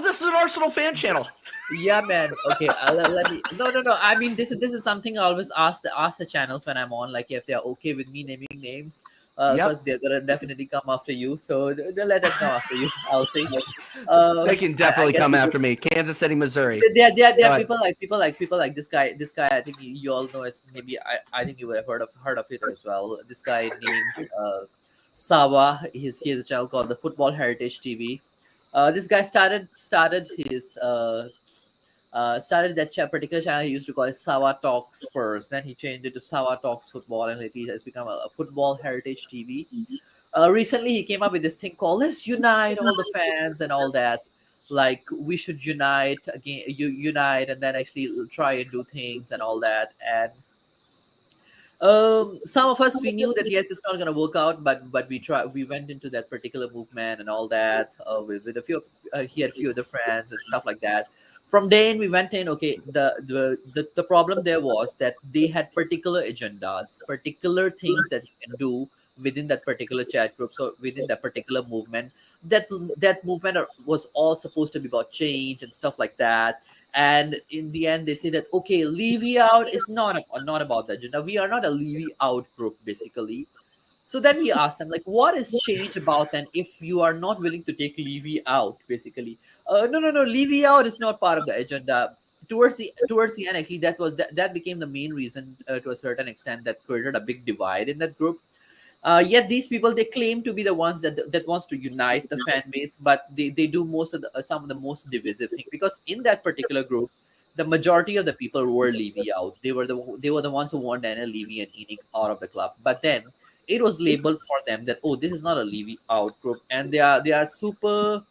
This is an Arsenal fan channel. Yeah, man. Okay, let me. No, no, no. I mean, this is something I always ask the channels when I'm on, like if they're okay with me naming names, Yep. because they're gonna definitely come after you. So they'll let them come after you. I'll say. They can definitely come after me. Kansas City, Missouri. There Go are ahead. people like this guy. This guy, I think you all know as maybe I think you would have heard of it as well. This guy named Sawa. He has a channel called the Football Heritage TV. This guy started that particular channel he used to call it Sawa Talks Spurs. Then he changed it to Sawa Talks Football, and it has become a Football Heritage TV. Recently, he came up with this thing called "Let's unite all the fans" and all that. Like we should unite again, unite, and then actually try and do things and all that. And some of us, we knew that yes, it's not going to work out, but we went into that particular movement and all that, with a few he had a few other friends and stuff like that. From then we went in. Okay, the problem there was that they had particular agendas, particular things that you can do within that particular chat group, so within that particular movement. That movement was all supposed to be about change and stuff like that. And in the end, they say that okay, Levy out is not about the agenda. We are not a Levy out group, basically. So then we asked them, like, what is changed about then if you are not willing to take Levy out, basically? No, no, no, Levy out is not part of the agenda. Towards the end, actually, that became the main reason, to a certain extent, that created a big divide in that group. Yet these people, they claim to be the ones that wants to unite the fan base, but they do most of some of the most divisive thing, because in that particular group, the majority of the people were Levy out. They were the ones who wanted Daniel Levy and Enoch out of the club. But then it was labeled for them that, oh, this is not a Levy out group, and they are super.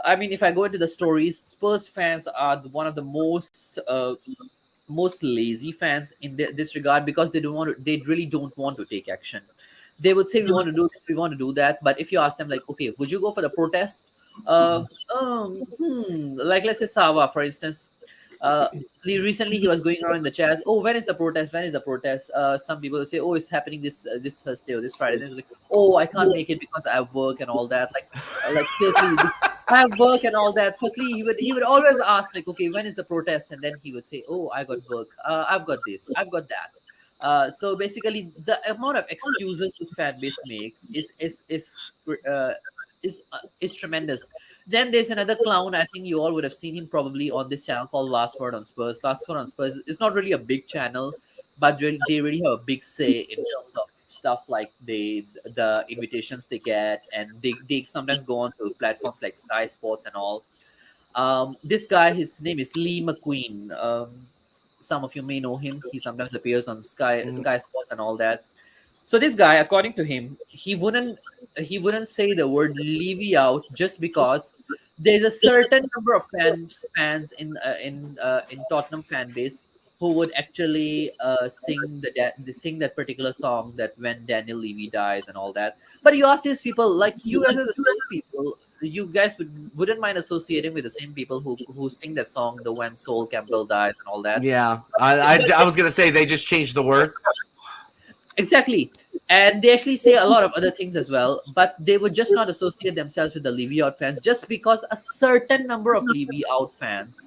I mean, if I go into the stories, Spurs fans are one of the most lazy fans in this regard, because they really don't want to take action. They would say we want to do this, we want to do that, but if you ask them, like, okay, would you go for the protest? Like, let's say Sawa, for instance. uh Recently he was going around in the chat, oh, when is the protest, when is the protest? Some people will say, oh, it's happening this Thursday or this Friday. Then it's like, oh, I can't make it because I have work and all that. Like seriously, I have work and all that. Firstly, he would always ask, like, okay, when is the protest? And then he would say, oh, I got work, I've got this, I've got that. So basically, the amount of excuses this fan base makes uh, is tremendous. Then there's another clown. I think you all would have seen him probably on this channel called Last Word on Spurs. Last Word on Spurs is not really a big channel, but they really have a big say in terms of stuff like the invitations they get, and they sometimes go on to platforms like Sky Sports and all. This guy, his name is Lee McQueen. Some of you may know him. He sometimes appears on Sky Sports and all that. So this guy, according to him, he wouldn't say the word "Levy out" just because there's a certain number of fans in Tottenham fan base who would actually sing that particular song, that when Daniel Levy dies and all that. But you ask these people, like, you guys are the same people. You guys wouldn't mind associating with the same people who sing that song, the when Sol Campbell died and all that. Yeah, I was gonna say they just changed the word. Exactly. And they actually say a lot of other things as well, but they would just not associate themselves with the Levy Out fans, just because a certain number of Levy Out fans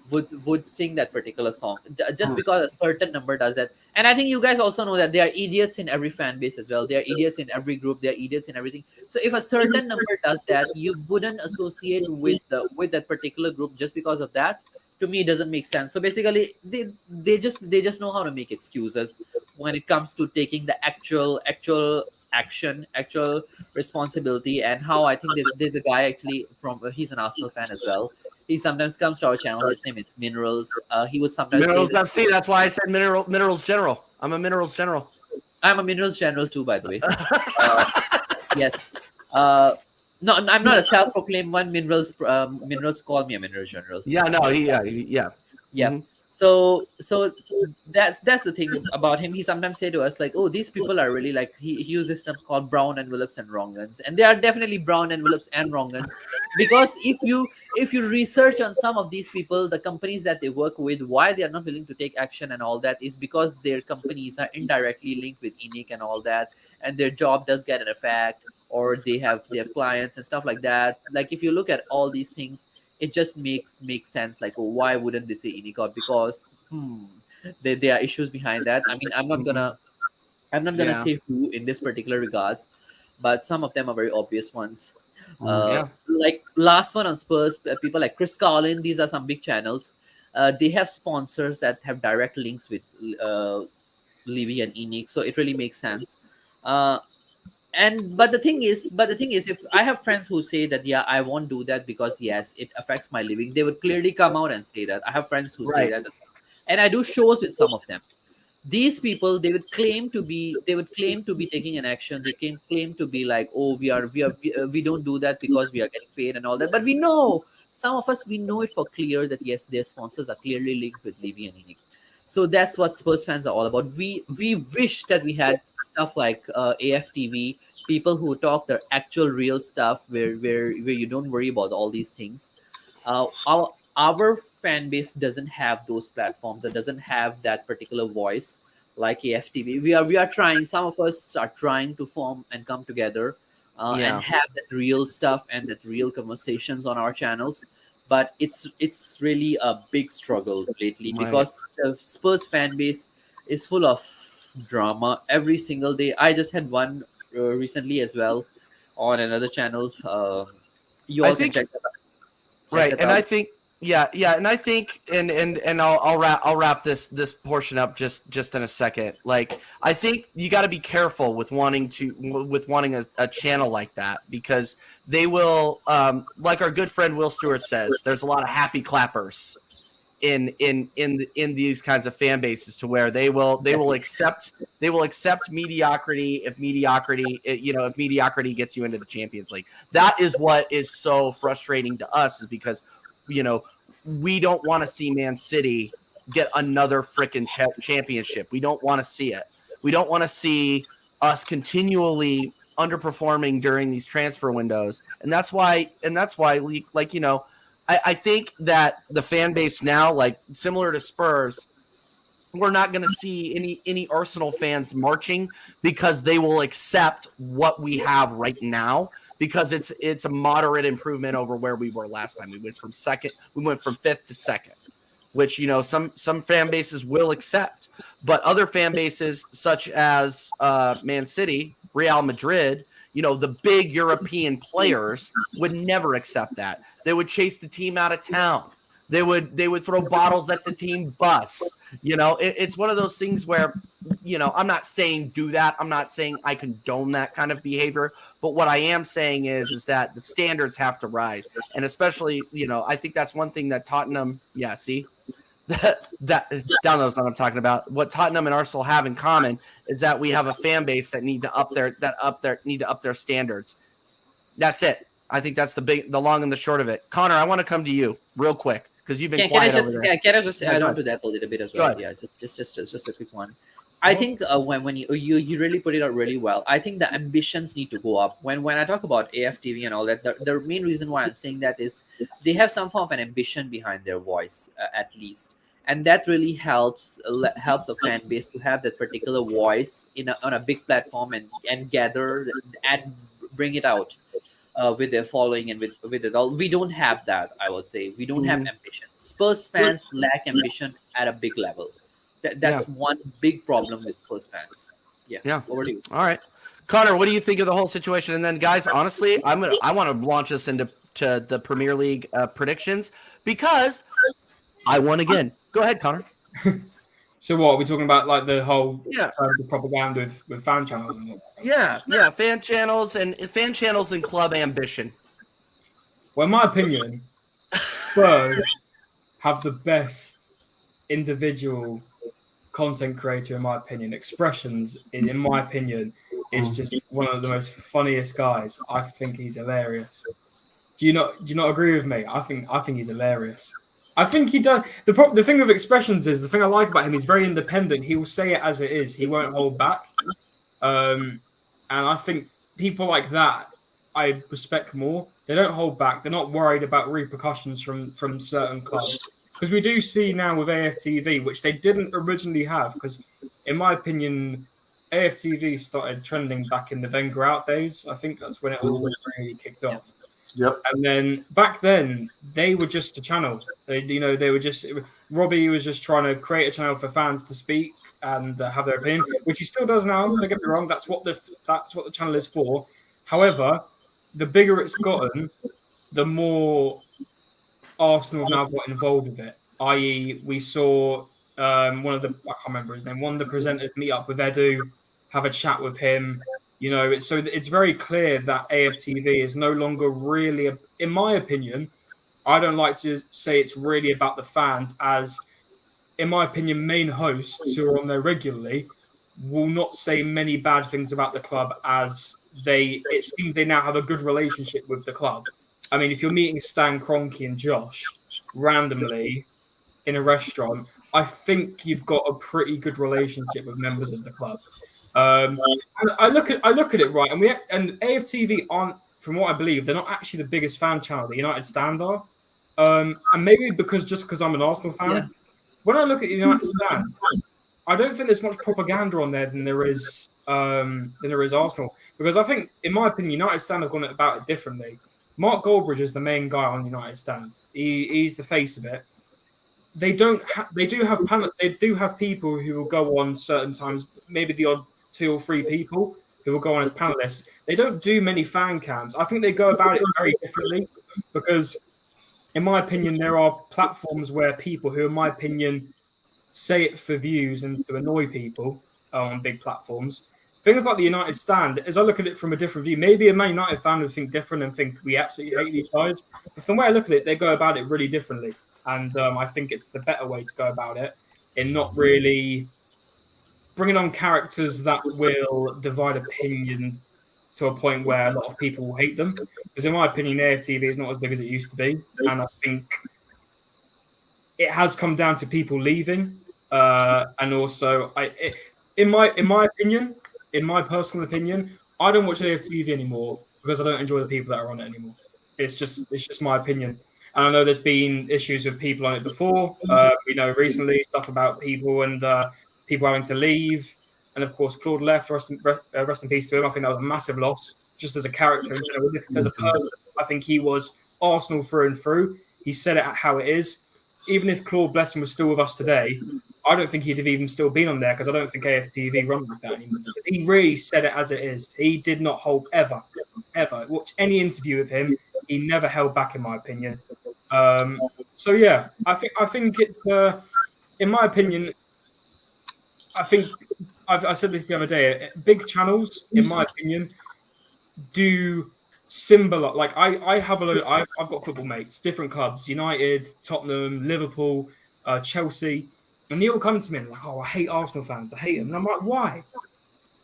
would sing that particular song. Just because a certain number does that. And I think you guys also know that there are idiots in every fan base as well. There are idiots in every group. There are idiots in everything. So if a certain number does that, you wouldn't associate with that particular group just because of that. To me, it doesn't make sense. So basically, they just know how to make excuses when it comes to taking the actual action, actual responsibility. And how I think there's a guy actually he's an Arsenal fan as well. He sometimes comes to our channel. His name is Minerals. He would sometimes Minerals say that, FC. That's why I said minerals general. I'm a minerals general. I'm a Minerals general too, by the way. Yes. No, I'm not a self-proclaimed one. Minerals call me a mineral general. Yeah, no, yeah. Yeah. Mhm. So that's the thing about him. He sometimes say to us like, "Oh, these people are really like." He used this term called brown envelopes and wrong guns, and they are definitely brown envelopes and wrong guns, because if you research on some of these people, the companies that they work with, why they are not willing to take action and all that is because their companies are indirectly linked with ENIC and all that, and their job does get an effect, or they have their clients and stuff like that. Like if you look at all these things, it just makes sense. Like, oh, why wouldn't they say Unicode? Because there are issues behind that. I mean, I'm not gonna Yeah. say who in this particular regards, but some of them are very obvious ones. Yeah. Like last one on Spurs, people like Chris Carlin. These are some big channels. They have sponsors that have direct links with Levy and Enic, so it really makes sense. Uh, and but the thing is, if I have friends who say that, yeah, I won't do that because yes, it affects my living, they would clearly come out and say that. I have friends who say Right. that, and I do shows with some of them. These people, they would claim to be taking an action. They can claim to be like, oh, we don't do that because we are getting paid and all that. But we know, some of us, we know it for clear that yes, their sponsors are clearly linked with Levy and Enic. So that's what Spurs fans are all about. We wish that we had stuff like AFTV, people who talk their actual real stuff, where you don't worry about all these things. Our fan base doesn't have those platforms, or doesn't have that particular voice like AFTV. We are trying. Some of us are trying to form and come together, and Yeah. have that real stuff and that real conversations on our channels. But it's really a big struggle lately, Right. because the Spurs fan base is full of drama every single day. I just had one recently as well on another channel. You I all can think check right, that and I out. think yeah, and I think and I'll wrap this portion up just in a second. Like I think you got to be careful with wanting a channel like that, because they will like our good friend Will Stewart says, there's a lot of happy clappers in these kinds of fan bases, to where they will accept mediocrity if mediocrity gets you into the Champions League. That is what is so frustrating to us, is because we don't want to see Man City get another freaking championship. We don't want to see it. We don't want to see us continually underperforming during these transfer windows, and that's why I think that the fan base now, like similar to Spurs, we're not going to see any Arsenal fans marching, because they will accept what we have right now, because it's a moderate improvement over where we were last time. We went from fifth to second, which some fan bases will accept, but other fan bases such as Man City, Real Madrid, the big European players would never accept that. They would chase the team out of town. They would throw bottles at the team bus. It's one of those things where, I'm not saying do that. I'm not saying I condone that kind of behavior. But what I am saying is that the standards have to rise. And especially, I think that's one thing that Tottenham, that down knows what I'm talking about. What Tottenham and Arsenal have in common is that we have a fan base that need to up their standards. That's it. I think that's the long and the short of it. Connor, I want to come to you real quick, because you've been Can I quiet over just there. yeah, can I just Yeah, add go on ahead. to that a little bit as Go well? ahead. Yeah, just a quick one. I think when you really put it out really well. I think the ambitions need to go up. When I talk about AFTV and all that, the main reason why I'm saying that is they have some form of an ambition behind their voice, at least, and that really helps a fan base to have that particular voice on a big platform, and gather and bring it out with their following, and with it all. We don't have that. I would say we don't have Mhm. ambition. Spurs fans lack ambition at a big level. Yeah. That's one big problem with Spurs fans. Yeah. Yeah. Over to you. All right, Connor, what do you think of the whole situation? And then, guys, honestly, I want to launch us into the Premier League predictions, because I won again. Go ahead, Connor. So what are we talking about? Like the whole Yeah. terms of propaganda with fan channels and all that? Yeah, fan channels and club ambition. Well, in my opinion, Spurs have the best individual content creator, in my opinion. Expressions, in my opinion, is just one of the most funniest guys. I think he's hilarious. Do you not agree with me? I think he's hilarious. I think he does. The thing with Expressions is the thing I like about him. He's very independent. He will say it as it is. He won't hold back. And I think people like that I respect more. They don't hold back. They're not worried about repercussions from certain clubs. Because we do see now with AFTV, which they didn't originally have. Because in my opinion, AFTV started trending back in the Wenger out days. I think that's when it all really kicked off. Yep. And then back then, they were just a channel. They were just Robbie was just trying to create a channel for fans to speak and have their opinion, which he still does now. Don't get me wrong. That's what the channel is for. However, the bigger it's gotten, the more Arsenal have now got involved with it. I.e., we saw one of the I can't remember his name. One of the presenters meet up with Edu, have a chat with him. It's very clear that AFTV is no longer really, in my opinion, I don't like to say it's really about the fans, as, in my opinion, main hosts who are on there regularly will not say many bad things about the club, as it seems they now have a good relationship with the club. I mean, if you're meeting Stan Kroenke and Josh randomly in a restaurant, I think you've got a pretty good relationship with members of the club. And I look at it right, and AFTV aren't, from what I believe, they're not actually the biggest fan channel. The United Stand are, and maybe because I'm an Arsenal fan. Yeah. When I look at United Stand, I don't think there's much propaganda on there than there is Arsenal, because I think, in my opinion, United Stand have gone about it differently. Mark Goldbridge is the main guy on United Stand. He's the face of it. They do have people who will go on certain times, maybe the odd 2 or 3 people who will go on as panelists. They don't do many fan cams. I think they go about it very differently, because, in my opinion, there are platforms where people who, in my opinion, say it for views and to annoy people on big platforms. Things like the United Stand, as I look at it from a different view, maybe a Man United fan would think different and think we absolutely hate these guys. But from the way I look at it, they go about it really differently. And I think it's the better way to go about it, in not really bringing on characters that will divide opinions to a point where a lot of people will hate them. Because in my opinion, AFTV is not as big as it used to be. And I think it has come down to people leaving. And also, in my opinion, in my personal opinion, I don't watch AFTV anymore because I don't enjoy the people that are on it anymore. It's just my opinion. And I know there's been issues with people on it before. Recently, stuff about people and people having to leave. And of course, Claude left. Rest in peace to him. I think that was a massive loss, just as a character. As a person, I think he was Arsenal through and through. He said it how it is. Even if Claude, bless him, was still with us today, I don't think he'd have even still been on there, because I don't think AFTV run like that anymore. He really said it as it is. He did not hold ever. Watch any interview with him. He never held back, in my opinion. So yeah, I think it's in my opinion. I think I said this the other day. Big channels, in my opinion, do symbolize. Like I have I've got football mates, different clubs: United, Tottenham, Liverpool, Chelsea, and they all come to me and like, "Oh, I hate Arsenal fans. I hate them." And I'm like, "Why?"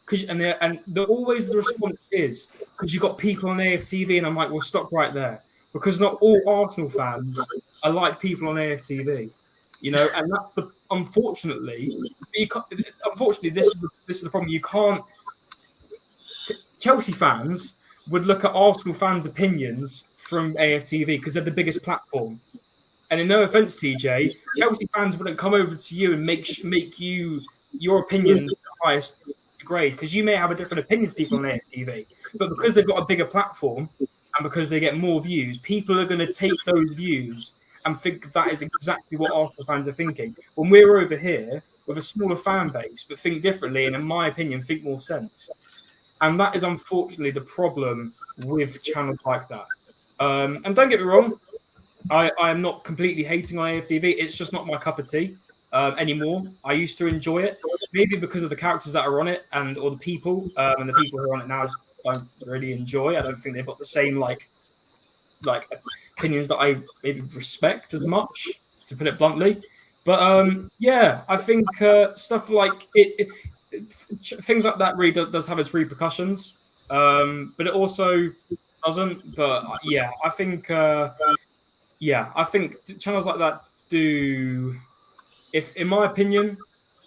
Always the response is because you got people on AFTV, and I'm like, "Well, stop right there." Because not all Arsenal fans are like people on AFTV, and that's unfortunately this is the problem. You can't. Chelsea fans would look at Arsenal fans' opinions from AFTV because they're the biggest platform. And in no offense, TJ, Chelsea fans wouldn't come over to you and make your opinion the highest grade, because you may have a different opinion to people on AFTV, but because they've got a bigger platform. And because they get more views, people are going to take those views and think that is exactly what Arsenal fans are thinking. When we're over here with a smaller fan base, but think differently, and in my opinion, think more sense. And that is unfortunately the problem with channels like that. And don't get me wrong, I am not completely hating on AFTV. It's just not my cup of tea anymore. I used to enjoy it, maybe because of the characters that are on it or the people, and the people who are on it now just don't really enjoy. I don't think they've got the same like opinions that I maybe respect as much, to put it bluntly. But yeah, I think stuff like things like that really does have its repercussions. But it also doesn't. But yeah, I think channels like that do. If in my opinion,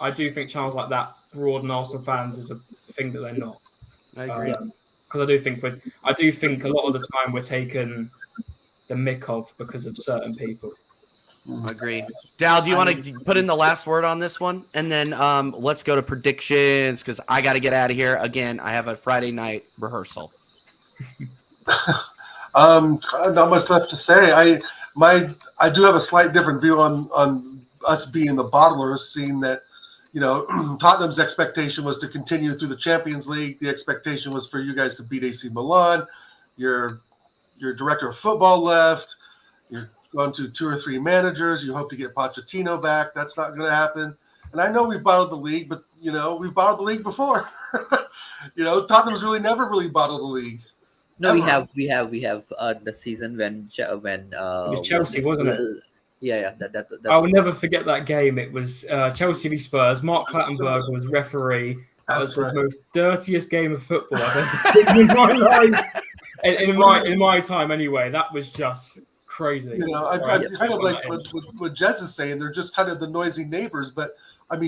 I do think channels like that broaden Arsenal fans is a thing that they're not. I agree. Because I do think a lot of the time we're taken the mick of because of certain people. Agree. Dal, do you want to put in the last word on this one? And then let's go to predictions because I got to get out of here. Again, I have a Friday night rehearsal. Not much left to say. I do have a slight different view on us being the bottlers, seeing that, Tottenham's expectation was to continue through the Champions League. The expectation was for you guys to beat AC Milan. Your director of football left. You're going to 2 or 3 managers. You hope to get Pochettino back. That's not going to happen. And I know we've bottled the league, but, we've bottled the league before. Tottenham's never really bottled the league. No, Ever. we have the season when It was Chelsea, wasn't it? Yeah. That I will was- never forget that game. It was Chelsea v Spurs. Mark Clattenburg was referee. That was the most dirtiest game of football I've ever seen in my life. In my time, anyway, that was just crazy. I kind of like what Jez is saying. They're just kind of the noisy neighbors. But,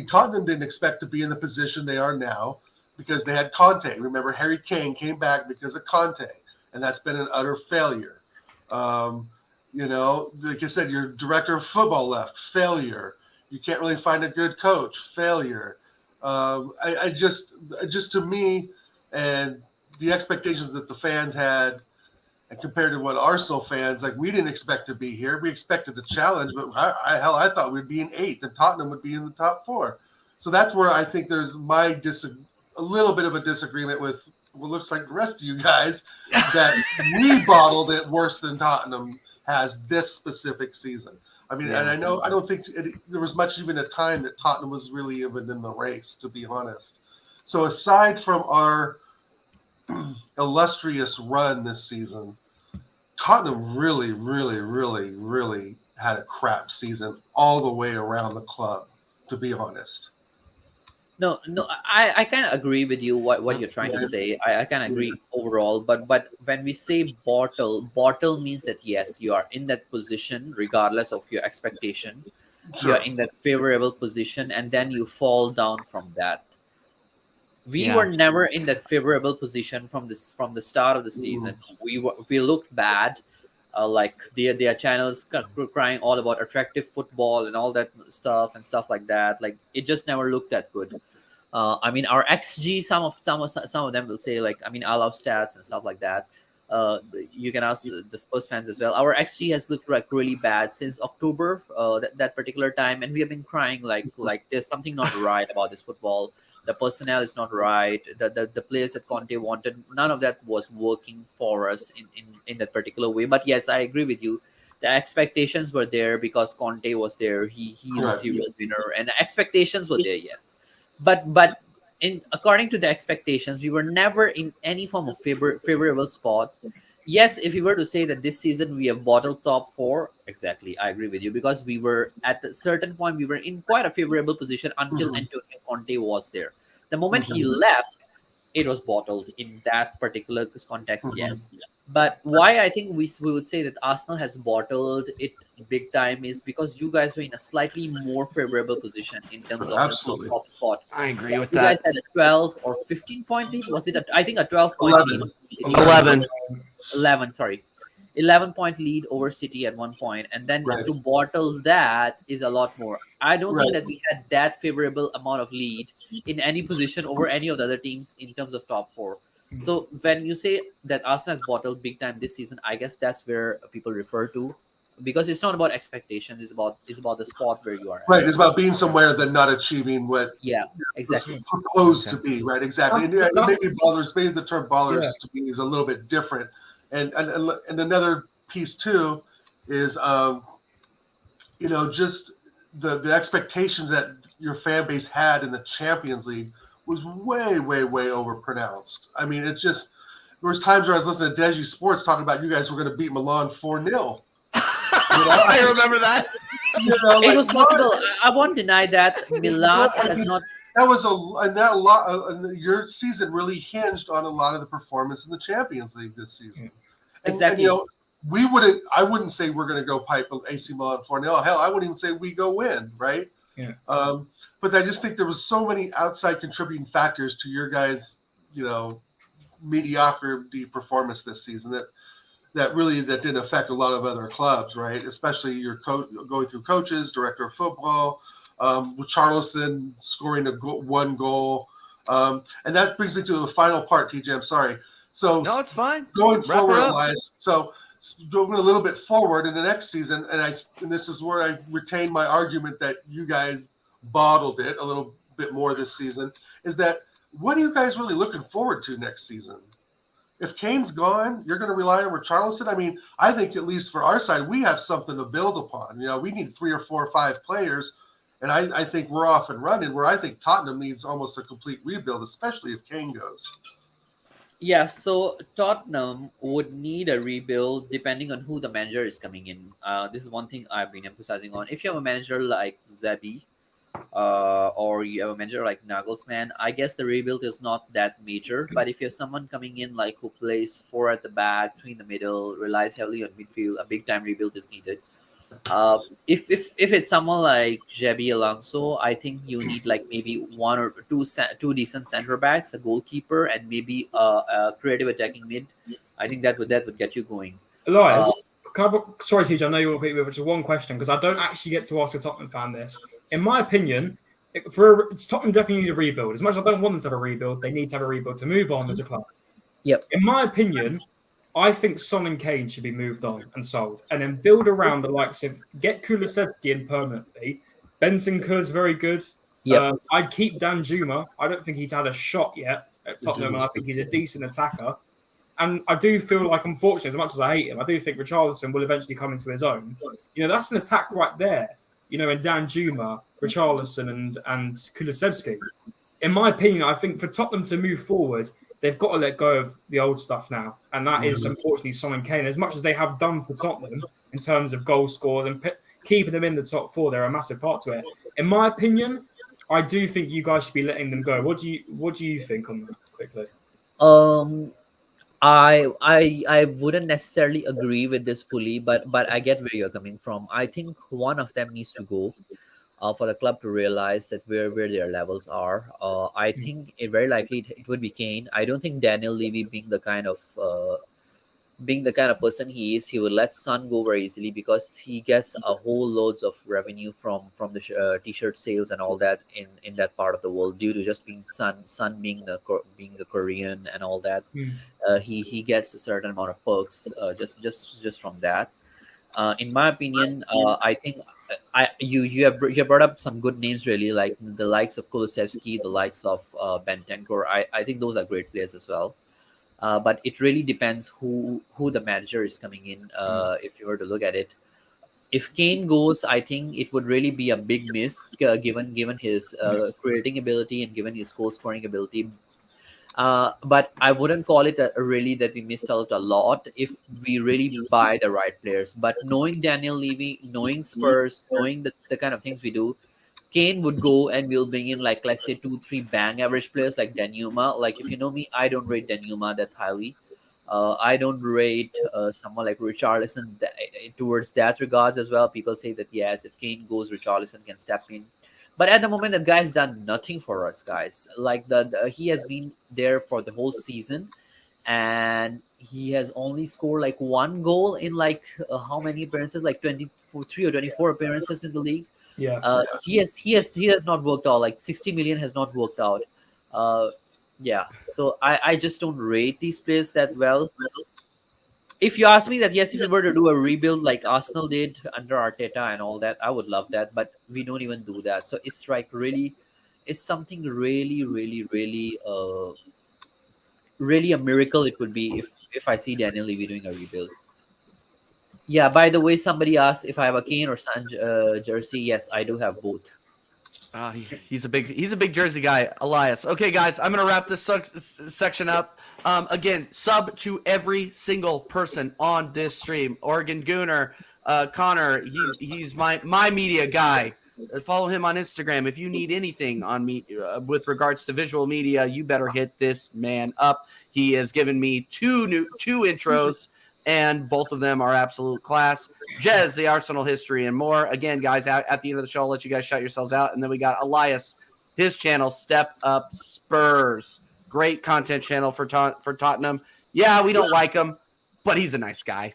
Tottenham didn't expect to be in the position they are now because they had Conte. Remember, Harry Kane came back because of Conte, and that's been an utter failure. Like I said, your director of football left, failure. You can't really find a good coach, failure. I just to me, and the expectations that the fans had, and compared to what Arsenal fans, we didn't expect to be here. We expected a challenge, but I thought we'd be in 8th and Tottenham would be in the top 4. So that's where I think there's a little bit of a disagreement with what looks like the rest of you guys, that we bottled it worse than Tottenham has this specific season. And I don't think there was much even a time that Tottenham was really even in the race, to be honest. So aside from our illustrious run this season, Tottenham really, really, really, really had a crap season all the way around the club, to be honest. No, I kind of agree with you what you're trying to say. I kind of agree overall, but when we say bottle means that yes, you are in that position regardless of your expectation. Sure. You're in that favorable position, and then you fall down from that. We Yeah. were never in that favorable position from the start of the season. We looked bad. Like their channels crying all about attractive football and all that stuff like that. Like it just never looked that good. Our XG, some of them will say I love stats and stuff like that. You can ask the Spurs fans as well. Our XG has looked really bad since October, that particular time, and we have been crying like there's something not right about this football. The personnel is not right. The players that Conte wanted, none of that was working for us in that particular way. But yes, I agree with you. The expectations were there because Conte was there. He's a serious winner, and the expectations were there. Yes, but according to the expectations, we were never in any form of favorable spot. Yes, if you were to say that this season we have bottled top 4, exactly, I agree with you, because we were at a certain point, we were in quite a favorable position until Antonio Conte was there. The moment he left, it was bottled in that particular context, yes. But why I think we would say that Arsenal has bottled it big time is because you guys were in a slightly more favorable position in terms of Absolutely. the top spot. I agree with You that. guys had a 12 or 15 point lead. Was it? I think a 12-point 11. lead. 11. 11-point lead over City at one point, and then Right. to bottle that is a lot more. I don't think Right. that we had that favorable amount of lead in any position over any of the other teams in terms of top 4. So when you say that Arsenal has bottled big time this season, I guess that's where people refer to, because it's not about expectations. It's about the spot where you are at. Right. It's about being somewhere than not achieving what Yeah, exactly. proposed to be. Right. Exactly. And maybe ballers, maybe the term ballers Yeah. to me is a little bit different. And another piece too is just the expectations that your fan base had in the Champions League was way, way, way overpronounced. It's just there was times where I was listening to Deji Sports talking about you guys were going to beat Milan 4-0. I remember that. You know, It like was possible. I won't deny that Milan has not. that was a lot. Your season really hinged on a lot of the performance in the Champions League this season. And Exactly. you know, I wouldn't say we're going to go pipe AC Milan 4-0. Hell, I wouldn't even say we go win, right? Yeah. But I just think there was so many outside contributing factors to your guys, you know, mediocrity performance this season that didn't affect a lot of other clubs, right? Especially your going through coaches, director of football, with Charleston scoring one goal. And that brings me to the final part, TJ. I'm sorry. So No, it's fine. going Wrap her forward, up. Elias. So going a little bit forward in the next season, and this is where I retain my argument that you guys bottled it a little bit more this season, is that what are you guys really looking forward to next season? If Kane's gone, you're going to rely on Richarlison. I mean, I think at least for our side, we have something to build upon. You know, we need 3 or 4 or 5 players, and I think we're off and running. Where I think Tottenham needs almost a complete rebuild, especially if Kane goes. Yeah, so Tottenham would need a rebuild depending on who the manager is coming in. This is one thing I've been emphasizing on. If you have a manager like Zebi, or you have a manager like Nagelsmann, I guess the rebuild is not that major. But if you have someone coming in like who plays 4 at the back, 3 in the middle, relies heavily on midfield, a big time rebuild is needed. If it's someone like Xabi Alonso, I think you need like maybe 1 or 2 decent center backs, a goalkeeper, and maybe a creative attacking mid. I think that would get you going. Elias, sorry, TJ, I know you will repeat me, but just one question because I don't actually get to ask a Tottenham fan this. In my opinion, Tottenham definitely need a rebuild. As much as I don't want them to have a rebuild, they need to have a rebuild to move on as a club. Yep. In my opinion, I think Son and Kane should be moved on and sold, and then build around the likes of get Kulusevski in permanently. Bentancur's very good. Yep. I'd keep Dan Juma. I don't think he's had a shot yet at Tottenham, and I think he's a decent attacker. And I do feel like, unfortunately, as much as I hate him, I do think Richarlison will eventually come into his own. You know, that's an attack right there. You know, in Dan Juma, Richarlison, and Kulusevski. In my opinion, I think for Tottenham to move forward, they've got to let go of the old stuff now. And that is, unfortunately, Son and Kane. As much as they have done for Tottenham in terms of goal scores and keeping them in the top 4, they're a massive part to it. In my opinion, I do think you guys should be letting them go. What do you think on that, quickly? I wouldn't necessarily agree with this fully, but I get where you're coming from. I think one of them needs to go for the club to realize that where their levels are. I think it very likely it would be Kane. I don't think Daniel Levy being the kind of person he is, he would let Son go very easily because he gets a whole loads of revenue from the t-shirt sales and all that in that part of the world due to just being Son being the Korean and all that. He gets a certain amount of perks just from that. In my opinion, I think you have brought up some good names really, like the likes of Kulusevski, the likes of Bentancur. I think those are great players as well. But it really depends who the manager is coming in. If you were to look at it, if Kane goes, I think it would really be a big miss given his creating ability and given his goal scoring ability. But I wouldn't call it really that we missed out a lot if we really buy the right players. But knowing Daniel Levy, knowing Spurs, knowing the kind of things we do, Kane would go and we'll bring in like, let's say 2-3 bang average players like Danjuma. Like if you know me, I don't rate Danjuma that highly. I don't rate someone like Richarlison towards that regards as well. People say that yes, if Kane goes, Richarlison can step in. But at the moment, that guy's done nothing for us, guys. Like he has been there for the whole season, and he has only scored like 1 goal in like how many appearances? Like 23 or 24 appearances in the league. Yeah. He has not worked out. Like 60 million has not worked out. Yeah. So I just don't rate these players that well. If you ask me that, yes, if we were to do a rebuild like Arsenal did under Arteta and all that, I would love that. But we don't even do that. So it's like it's something really, really, really, really a miracle it would be if I see Daniel Levy doing a rebuild. Yeah, by the way, somebody asked if I have a Kane or Son jersey. Yes, I do have both. He's a big Jersey guy, Elias. Okay, guys, I'm gonna wrap this section up. Again, sub to every single person on this stream: Oregon Gooner, Connor, he's my media guy. Follow him on Instagram. If you need anything on me with regards to visual media, you better hit this man up. He has given me two intros, and both of them are absolute class. Jez, the Arsenal history, and more. Again, guys, at the end of the show, I'll let you guys shout yourselves out. And then we got Elias, his channel, Step Up Spurs. Great content channel for Tottenham. Yeah, we don't like him, but he's a nice guy.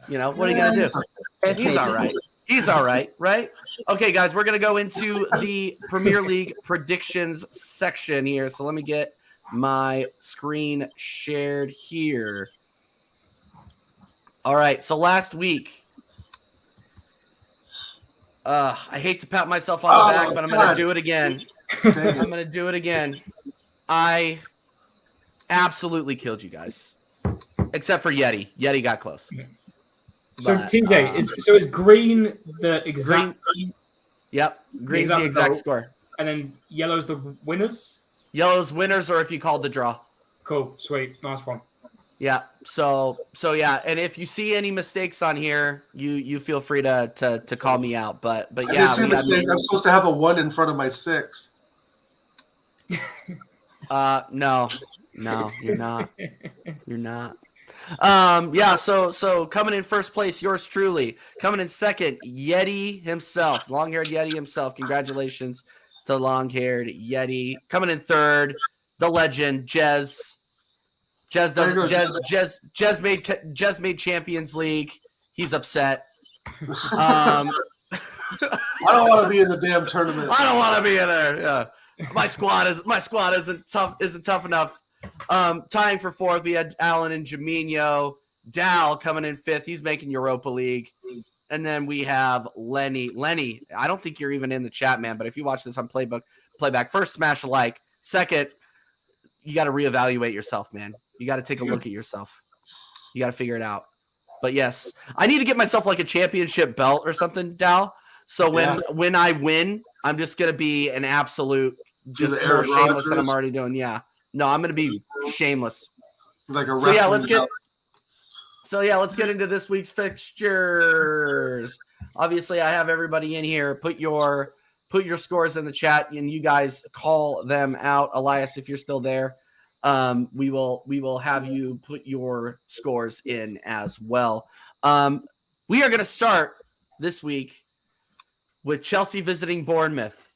You know, what are you going to do? He's all right. He's all right, right? Okay, guys, we're going to go into the Premier League predictions section here. So let me get my screen shared here. All right, so last week, I hate to pat myself on the back, but I'm going to do it again. I'm going to do it again. I absolutely killed you guys, except for Yeti. Yeti got close. So But, TJ, is green the exact? Yep, green's the exact score. And then yellow's the winners? Yellow's winners, or if you called the draw. Cool, sweet, nice one. Yeah. So yeah, and if you see any mistakes on here, you feel free to call me out. But yeah, I'm supposed to have a 1 in front of my 6. No, you're not. You're not. Yeah, so coming in first place, yours truly. Coming in second, Yeti himself, long-haired Yeti himself. Congratulations to long-haired Yeti. Coming in third, the legend, Jez. Jez made Champions League. He's upset. I don't want to be in the damn tournament. I don't want to be in there. Yeah. My squad isn't tough enough. Tying for fourth, we had Alan and Jaminho. Dal coming in fifth. He's making Europa League. And then we have Lenny. Lenny, I don't think you're even in the chat, man, but if you watch this on playback, first, smash a like. Second, you got to reevaluate yourself, man. You got to take a look at yourself. You got to figure it out. But yes, I need to get myself like a championship belt or something, Dal. So when I win, I'm just going to be an absolute just more shameless than I'm already doing. Yeah. No, I'm going to be shameless. Like a so yeah, let's get into this week's fixtures. Obviously, I have everybody in here. Put your scores in the chat, and you guys call them out. Elias, if you're still there, we will have you put your scores in as well. We are going to start this week with Chelsea visiting Bournemouth.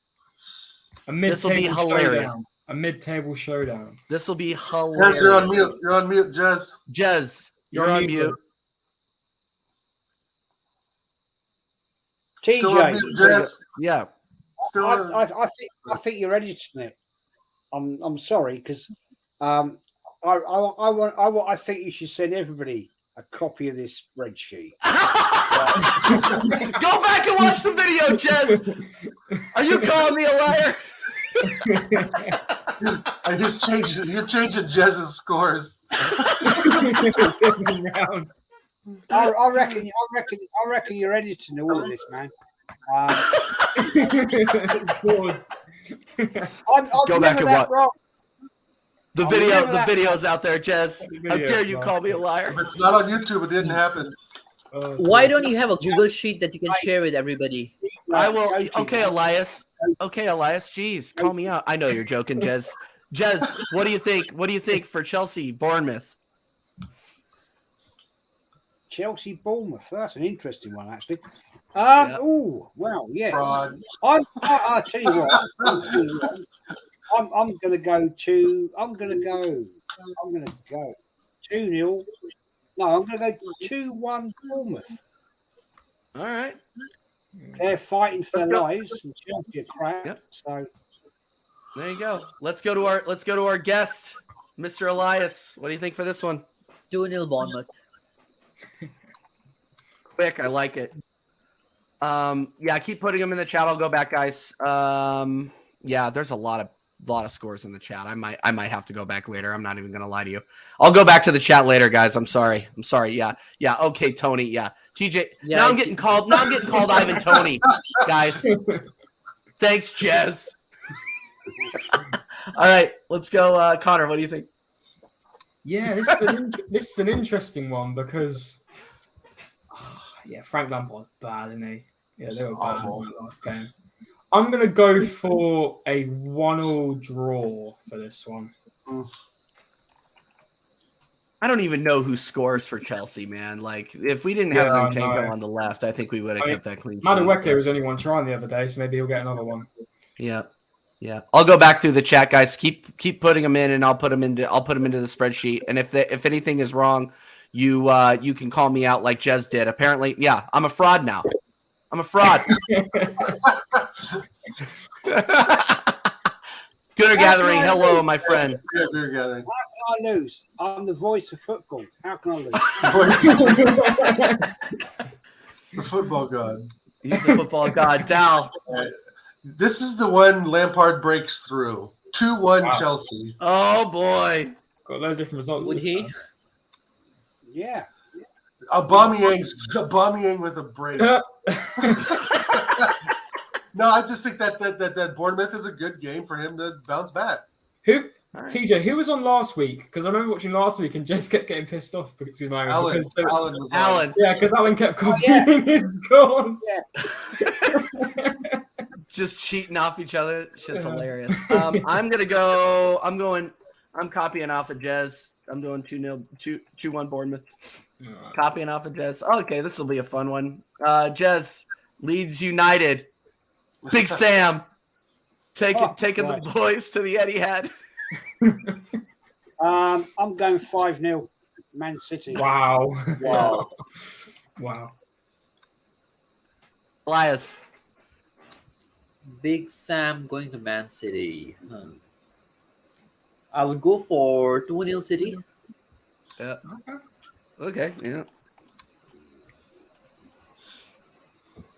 This will be hilarious. A mid-table showdown. This will be hilarious. Jez, you're on mute. You're on mute, Jez. Jez, you're on mute. TJ, Still on mute, Jez. Yeah. I think you're editing it. I'm sorry because I think you should send everybody a copy of this spreadsheet. Go back and watch the video, Jez. Are you calling me a liar? You're changing Jez's scores. I reckon you're editing all of this, man. Go back and watch. The video's out there, Jez. How dare you call me a liar? If it's not on YouTube, it didn't happen. Why don't you have a Google sheet that you can share with everybody? I will. Okay, Elias. Jeez, call me out. I know you're joking, Jez. Jez, what do you think? What do you think for Chelsea, Bournemouth? Chelsea, Bournemouth. That's an interesting one, actually. Oh, well, yes. I'll tell you what. I'm going to go 2-0. No, I'm going to go 2-1 Bournemouth. All right. They're fighting for their lives, and Chelsea are crap. Yep. So there you go. Let's go to our guest, Mr. Elias. What do you think for this one? 2-0 Bournemouth. Quick, I like it. Yeah, keep putting them in the chat. I'll go back, guys. Yeah, there's a lot of scores in the chat. I might have to go back later. I'm not even gonna lie to you. I'll go back to the chat later, guys. I'm sorry. Yeah. Okay, Tony. Yeah, TJ. Yeah, now I'm getting called Ivan Tony, guys. Thanks, Jez. All right, let's go, Connor. What do you think? Yeah, this is an interesting one because Yeah, Frank Lampard's bad, isn't he? Yeah, they were bad Awful. in that last game. I'm going to go for a 1-1 draw for this one. I don't even know who scores for Chelsea, man. Like, if we didn't have Yeah, Zinchenko no. on the left, I think we would have I mean, kept that clean sheet. Madueke was only one trying the other day, so maybe he'll get another one. Yeah. I'll go back through the chat, guys. Keep putting them in, and I'll put them into the spreadsheet. And if anything is wrong, you can call me out like Jez did. Apparently, yeah, I'm a fraud now. I'm a fraud. Gooder Gathering, hello, my friend. Yeah, Gooder Gathering. How can I lose? I'm the voice of football. How can I lose? The football god. He's the football god. Dal. This is the one Lampard breaks through. 2-1 Wow. Chelsea. Oh boy. Got a lot of different results. Would this he? time. Yeah. Aubameyang with a brace. No, I just think that Bournemouth is a good game for him to bounce back. Who? Right. TJ, who was on last week? Because I remember watching last week and Jess kept getting pissed off because Alan was on. Alan. Yeah, because Alan kept copying his scores. Yeah. Just cheating off each other. Shit's Yeah. hilarious. I'm copying off of Jez. I'm doing 2-1 Bournemouth. Copying off of Jez. Okay, this will be a fun one. Jez, Leeds United. Big Sam. Taking right. the boys to the Etihad. I'm going 5-0 Man City. Wow. Wow. Wow. Elias. Big Sam going to Man City. I would go for 2-0 City. Yeah. Okay. Yeah.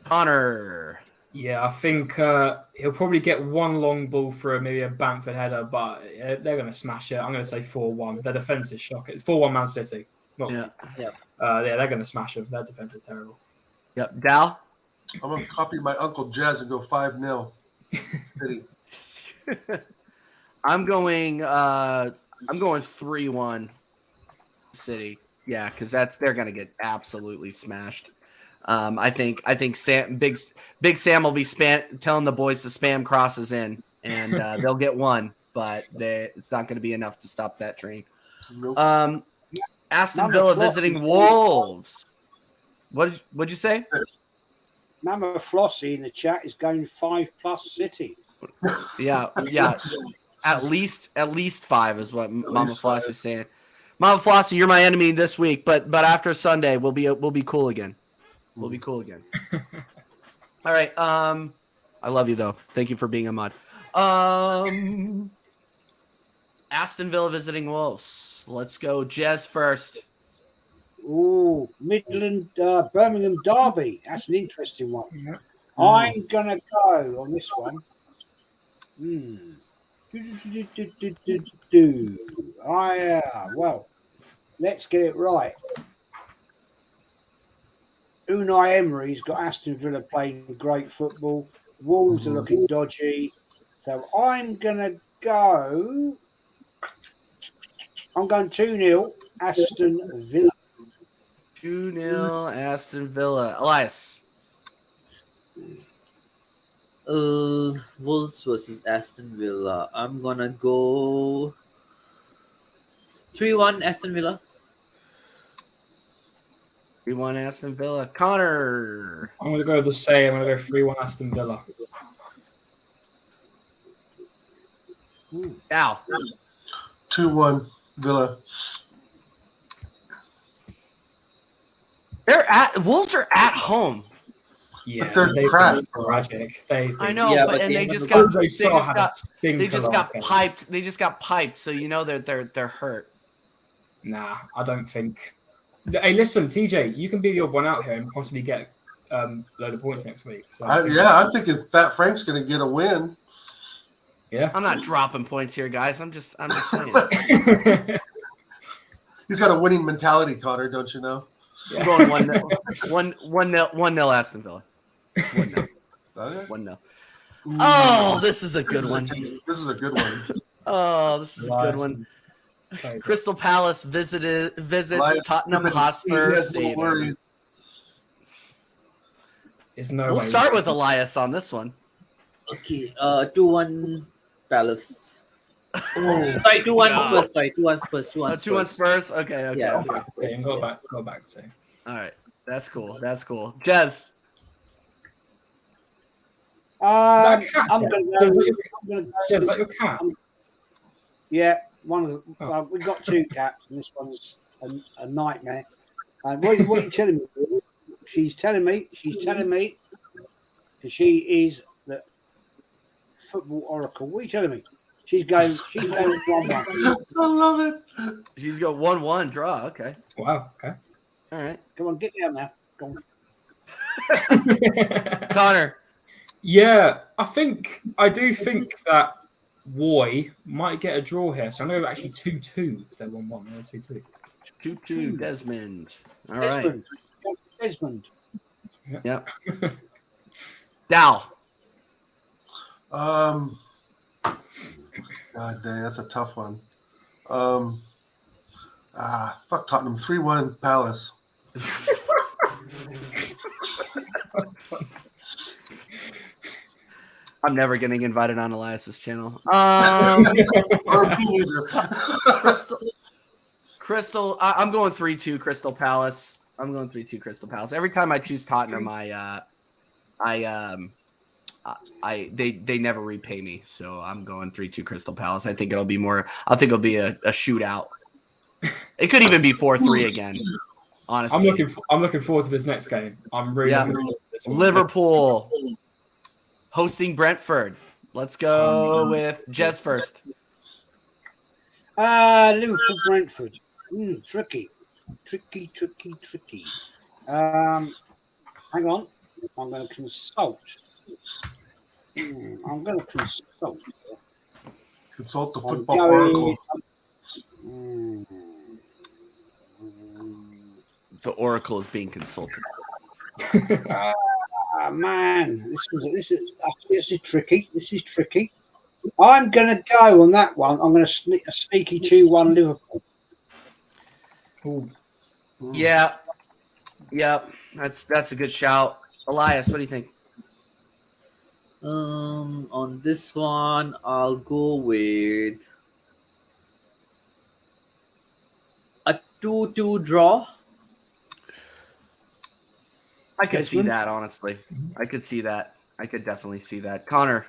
Connor. Yeah, I think he'll probably get one long ball for maybe a Bamford header, but they're going to smash it. I'm going to say 4-1. Their defense is shocking. It's 4-1 Man City. Not Yeah. Yeah. they're going to smash them. Their defense is terrible. Yep. Dal. I'm gonna copy my Uncle Jez and go 5-0 City. I'm going 3-1 City. Yeah, because they're gonna get absolutely smashed. I think Big Sam will be telling the boys to spam crosses in, and they'll get one, but it's not going to be enough to stop that train. Nope. Aston Villa visiting Wolves. What'd you say? Mama Flossie in the chat is going 5+ City. Yeah. At least 5 is what Mama least Floss 5. is saying. Mama Flossie, you're my enemy this week, but after Sunday we'll be cool again. We'll be cool again. All right. I love you though. Thank you for being a mod. Aston Villa visiting Wolves. Let's go. Jez first. Ooh, Midland Birmingham Derby. That's an interesting one. Yeah. I'm gonna go on this one. Well, let's get it right. Unai Emery's got Aston Villa playing great football. Wolves are looking dodgy. So I'm going 2-0 Aston Villa. 2-0 Aston Villa. Elias. Wolves versus Aston Villa. I'm gonna go 3-1 Aston Villa. 3-1 Aston Villa. Connor. I'm going to go the same. I'm going to go 3-1 Aston Villa. Al. 2-1 Villa. Wolves are at home. Yeah, they're they've crap. been tragic. I know, Yeah, but but and they they have just a got They just got piped. They just got piped. So you know they're hurt. Nah, I don't think. Hey, listen, TJ, you can be the odd one out here and possibly get a load of points next week. So I'm thinking Fat Frank's going to get a win. yeah. I'm not dropping points here, guys. I'm just saying. He's got a winning mentality, Connor, don't you know? I'm going 1-0 Aston Villa. 1-0. 1-0. Oh, this is a good one. This is a good one. Oh, this is a good one. Crystal Palace visits Elias, Tottenham he Hotspur has no Stadium. worries. There's no We'll way. start with Elias on this one. Okay. 2-1 Palace. Oh, Sorry, 2-1 God. Spurs. Sorry, 2-1 Spurs. 2-1 Spurs. 2-1 Spurs. Okay. Yeah. go back to same. Go back to same. All right. That's cool. Jez. Is that a cat? I'm Yeah. going to Jez, go. is that your cat? Yeah, one of the. Oh. Well, we've got two cats, and this one's a nightmare. And what are you telling me? She's telling me, that she is the football oracle. What are you telling me? She's going 1-1. I love it. She's got 1-1 draw. Okay. Wow. Okay. All right. Come on, get down now. Go on. Connor. Yeah, I do think that Woy might get a draw here. So I'm going to go actually 2-2 instead of 1-1. No, 2-2. 2-2 Desmond. All right. Desmond. Yep. Dow. God dang, that's a tough one. Fuck Tottenham. 3-1 Palace. I'm never getting invited on Elias's channel. Or me either. Crystal. I'm going 3-2 Crystal Palace. Every time I choose Tottenham, they never repay me. So I'm going 3-2 Crystal Palace. I think it'll be a shootout. It could even be 4-3 again. Honestly, I'm looking forward to this next game. I'm really looking forward to this one. Liverpool hosting Brentford. Let's go with Jez first. Liverpool Brentford. Tricky. Hang on. I'm going to consult. Consult the I'm football going- oracle. The Oracle is being consulted. Man, this is tricky. I'm going to go on that one. I'm going to a sneaky 2-1 Liverpool. Ooh. Yeah. That's a good shout. Elias, what do you think? On this one, I'll go with a 2-2 draw. I could see that, honestly. I could definitely see that. Connor.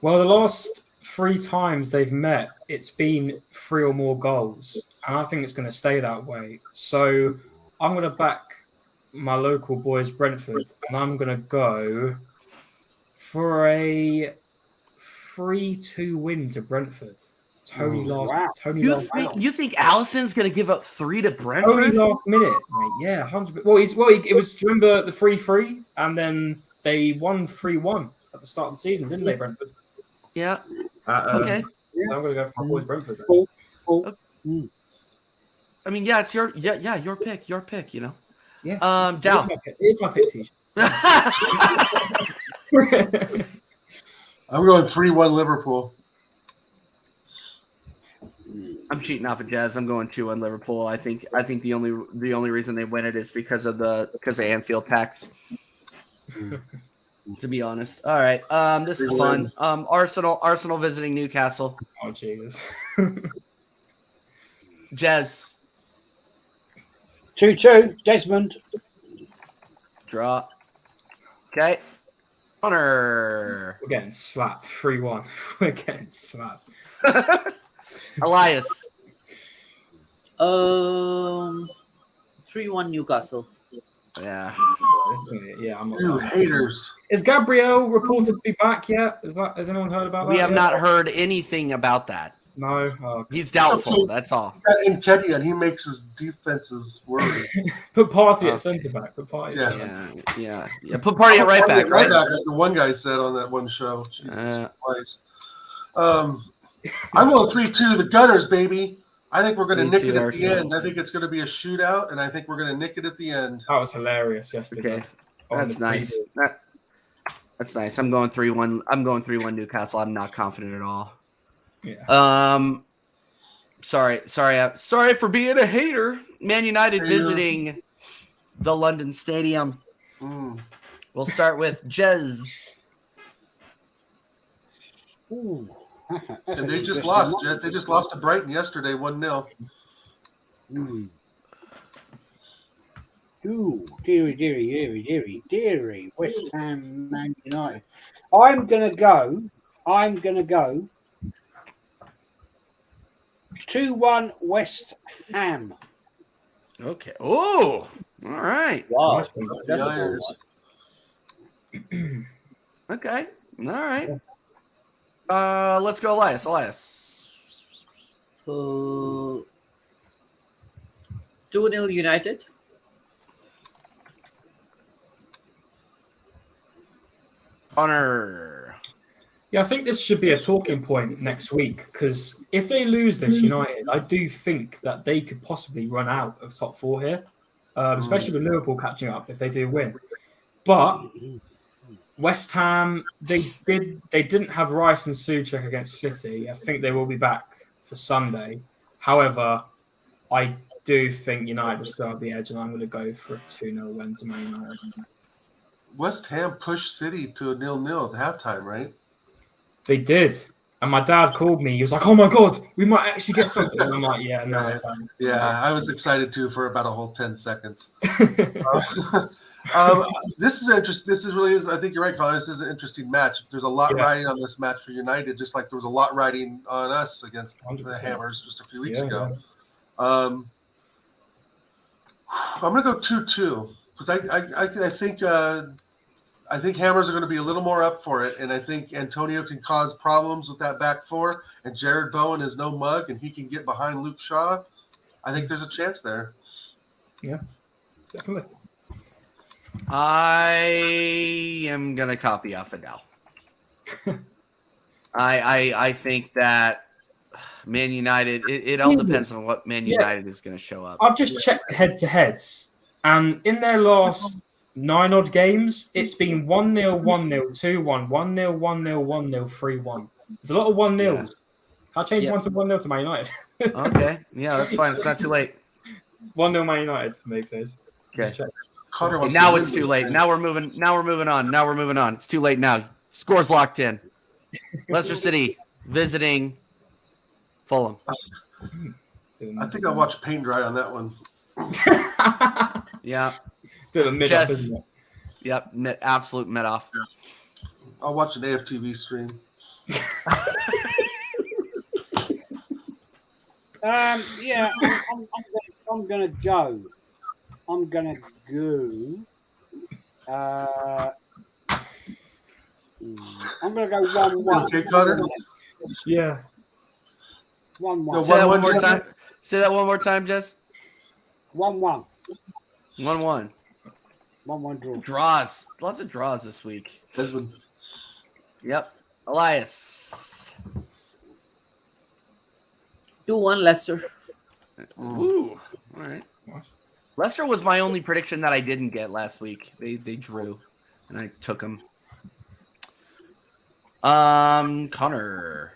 Well, the last 3 times they've met, it's been 3 or more goals, and I think it's going to stay that way. So I'm going to back my local boys, Brentford, and I'm going to go for a 3-2 win to Brentford. Tony last You think Allison's going to give up 3 to Tony Brentford? last minute, mate. Yeah, 100%. Well, it was, do you remember the 3-3, and then they won 3-1 at the start of the season, didn't they, Brentford? Yeah. Okay. So I'm going to go for my boys, Brentford. I mean, yeah, it's your pick, you know. Yeah. Dow. Here's my pick, Tish. I'm going 3-1 Liverpool. I'm cheating off of Jazz. I'm going 2-1 Liverpool. I think the only reason they win it is because of Anfield tax. To be honest. All right. This is fun. Arsenal visiting Newcastle. Oh Jesus. Jez. 2-2 Desmond. Draw. Okay. Connor. We're getting slapped. 3-1. We're getting slapped. Elias. 3-1 Newcastle. Yeah. Yeah, I'm not. You haters. Is Gabriel reported to be back yet? Has anyone heard about that? We have yet? not heard anything about that. No. Oh, He's doubtful. That's all. In Kedia, he makes his defenses worry. put Party at centre back. Put Party. Yeah. Yeah. Put Party at right back, right? Back, the one guy said on that one show. Jesus Christ. I'm going 3-2 the Gunners, baby. I think we're going to nick it at the end. I think it's going to be a shootout, and I think we're going to nick it at the end. That was hilarious yesterday. Okay. That's nice. That's nice. I'm going 3-1. I'm going 3-1 Newcastle. I'm not confident at all. Yeah. Sorry for being a hater. Man United visiting the London Stadium. We'll start with Jez. Ooh, that's And an they just interesting lost, one. Jess. They just lost to Brighton yesterday, 1-0. Hmm. Ooh, dearie. West Ham, Man United. I'm gonna go 2-1 West Ham. Okay. Oh, all right. Wow, Nice one. that's a The bold Irons. one. Okay. All right. Let's go, Elias. 2-0 United. Connor. Yeah, I think this should be a talking point next week because if they lose this United, I do think that they could possibly run out of top four here, especially with Liverpool catching up if they do win. But West Ham, they didn't have Rice and Suchek against City. I think they will be back for Sunday. However, I do think United will still have the edge, and I'm going to go for a 2-0 win to Man United. West Ham pushed City to a 0-0 at halftime, right? They did. And my dad called me. He was like, "Oh my god, we might actually get something." And I'm like, "Yeah, no, I don't." Yeah, I was excited too for about a whole 10 seconds. This is interesting. I think you're right, Colin. This is an interesting match. There's a lot riding on this match for United, just like there was a lot riding on us against 100%. the Hammers just a few weeks Yeah, ago. I'm going to go 2-2 because I think Hammers are going to be a little more up for it, and I think Antonio can cause problems with that back four, and Jared Bowen is no mug, and he can get behind Luke Shaw. I think there's a chance there. Yeah, definitely. I am gonna copy off Adele. I think that Man United. It all depends on what Man United is going to show up. I've just checked head-to-heads, and in their last 9 odd games, it's been 1-0, 1-0, 2-1, 1-0, 1-0, 1-0, 3-1. There's a lot of 1-0s. Yeah. I'll change 1 to 1-0 to Man United. Okay, yeah, that's fine. It's not too late. 1-0 Man United for me, please. Okay. Just check. Connor wants Now to it's win too this late. thing. Now we're moving on. It's too late now. Score's locked in. Leicester City visiting Fulham. I think I'll watch paint dry on that one. Yeah. Bit of a mid-off, isn't it? Yep. Absolute mid off. I'll watch an AFTV stream. Yeah, I'm gonna go. I'm gonna go 1-1. Okay, Connor? Yeah. 1-1. Say that one more time. Say that one more time, Jess. 1-1. 1-1. 1-1 draw. Draws. Lots of draws this week. Desmond. Yep. Elias. 2-1 Leicester. Ooh. All right. Leicester was my only prediction that I didn't get last week. They drew, and I took them. Connor.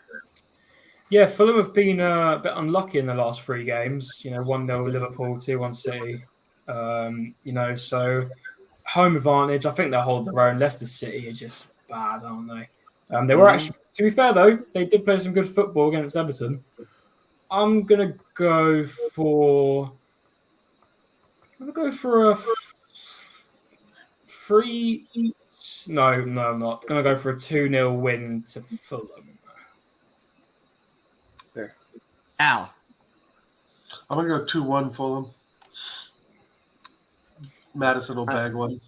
Yeah, Fulham have been a bit unlucky in the last 3 games. 1-0 Liverpool, 2-1 City. So home advantage. I think they'll hold their own. Leicester City are just bad, aren't they? They were actually, to be fair though, they did play some good football against Everton. I'm gonna go for a 3. No, I'm not. Gonna go for a 2-0 win to Fulham. Al. I'm going to go 2-1 Fulham. Madison will bag one.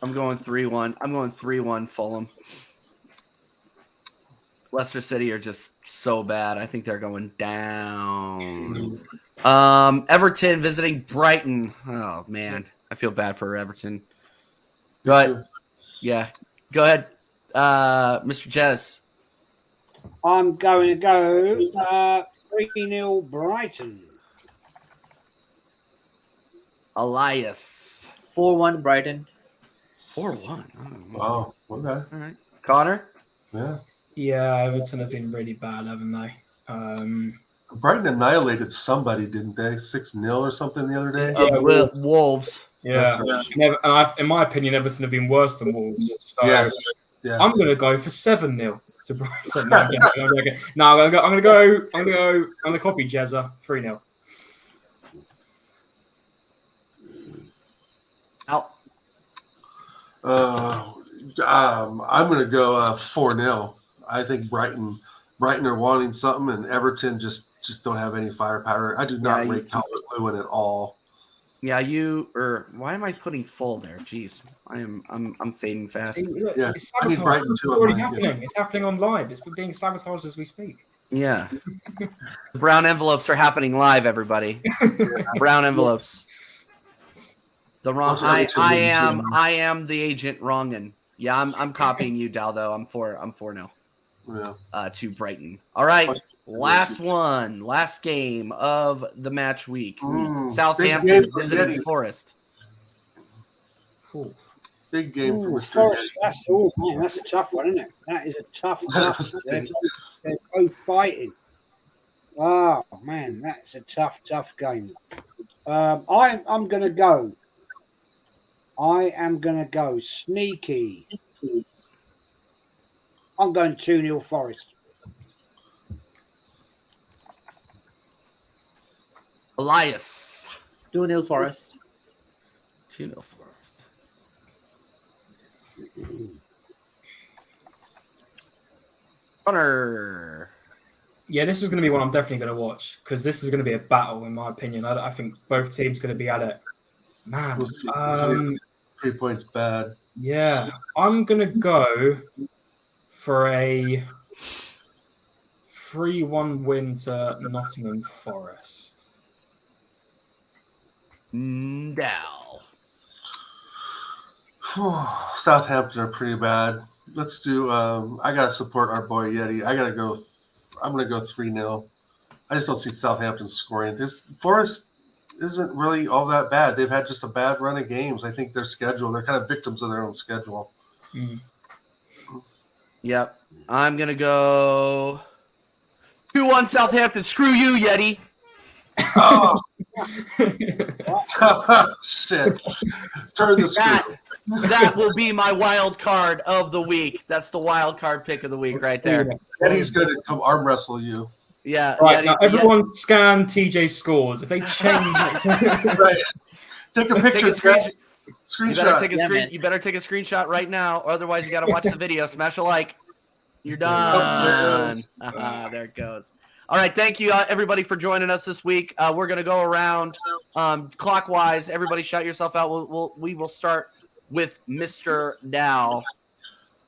I'm going 3-1. I'm going 3-1 Fulham. Leicester City are just so bad. I think they're going down. Everton visiting Brighton. Oh man, I feel bad for Everton. Go ahead. Yeah, go ahead, Mr. Jez. I'm going to go 3-0 Brighton. Elias. 4-1 Brighton. 4-1. Wow. Okay. All right. Connor. Yeah. Yeah, Everton have been really bad, haven't they? Brighton annihilated somebody, didn't they? 6-0 or something the other day? Yeah, Wolves. Yeah, That's right. in my opinion, Everton have been worse than Wolves. So Yes. Yeah. I'm going to go for 7-0 to Brighton. No, I'm joking. No, I'm going to copy Jezza 3-0. Out. I'm going to go 4-0. I think Brighton are wanting something, and Everton just don't have any firepower. I do not rate Calvert-Lewin at all. Yeah, why am I putting full there? Jeez, I'm fading fast. See, look, Yeah, it's I mean sabotage. Brighton It's too. already happening. It's happening on live. It's being sabotaged as we speak. Yeah. The brown envelopes are happening live, everybody. Brown envelopes. The wrong. I am the agent wrongin. Yeah, I'm copying you, Dal. Though I'm 4-0. Yeah. To Brighton. All right, last game of the match week. Southampton visiting Forest. Cool. Big game for Mr. Forest. That's a tough one, isn't it? That is a tough. They're both fighting. Oh man, that's a tough game. I'm going to go. I am going to go sneaky. I'm going 2-0 Forest. Elias. 2-0 Forest. 2-0 Forest. Runner. Yeah, this is going to be one I'm definitely going to watch because this is going to be a battle, in my opinion. I think both teams are going to be at it. Man, 3 points bad. Yeah, I'm going to go for a 3-1 win to Nottingham Forest. Dow. Southampton are pretty bad. Let's do. I gotta support our boy Yeti. I'm gonna go 3-0. I just don't see Southampton scoring. This Forest isn't really all that bad. They've had just a bad run of games. I think their schedule. They're kind of victims of their own schedule. Yep. I'm gonna go 2-1 Southampton. Screw you, Yeti. Oh shit! Turn the screw. That will be my wild card of the week. That's the wild card pick of the week right there. Yeti's going to come arm wrestle you. Yeah. Right, Yeti, now everyone scan TJ's scores. If they change Right. Take a picture. Screenshot. You better take a screenshot right now, or otherwise you got to watch the video. Smash a like. You're done. There it goes. All right, thank you everybody for joining us this week. We're gonna go around clockwise. Everybody, shout yourself out. We will start with Mr. Dow.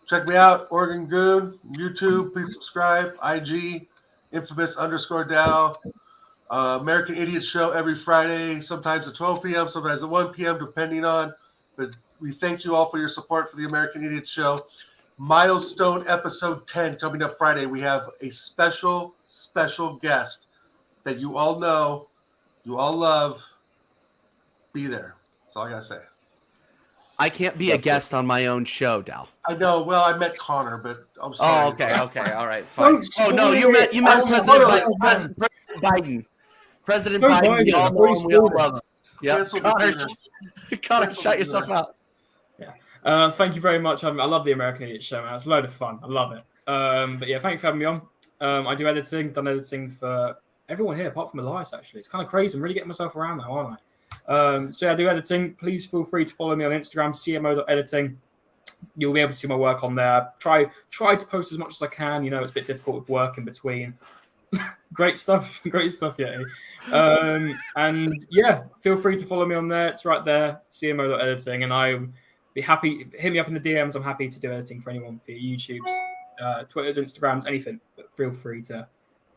Check me out, Oregon Goon, YouTube. Please subscribe. IG, infamous_Dow. American Idiot Show every Friday, sometimes at 12 p.m., sometimes at 1 p.m., depending on. But we thank you all for your support for the American Idiot Show. Milestone episode 10 coming up Friday. We have a special guest that you all know, you all love. Be there. That's all I gotta say. I can't be a guest on my own show, Dow. I know. Well, I met Connor, but I'm sorry. Oh, okay, all right, fine. Oh no, you met President Biden. President Biden. We all know him. We all love him. Yeah, Connor, shout yourself out. Thank you very much. I love the American Idiot Show, man. It's a load of fun. I love it. But yeah, thanks for having me on. I do editing, done editing for everyone here apart from Elias, actually. It's kind of crazy. I'm really getting myself around now, aren't I? So yeah, I do editing. Please feel free to follow me on Instagram, cmo.editing. You'll be able to see my work on there. Try to post as much as I can. You know, it's a bit difficult with work in between. Great stuff, yeah. And yeah, feel free to follow me on there. It's right there, cmo.editing. And I'll be happy. Hit me up in the DMs. I'm happy to do editing for anyone via YouTube's, Twitter's, Instagrams, anything. But feel free to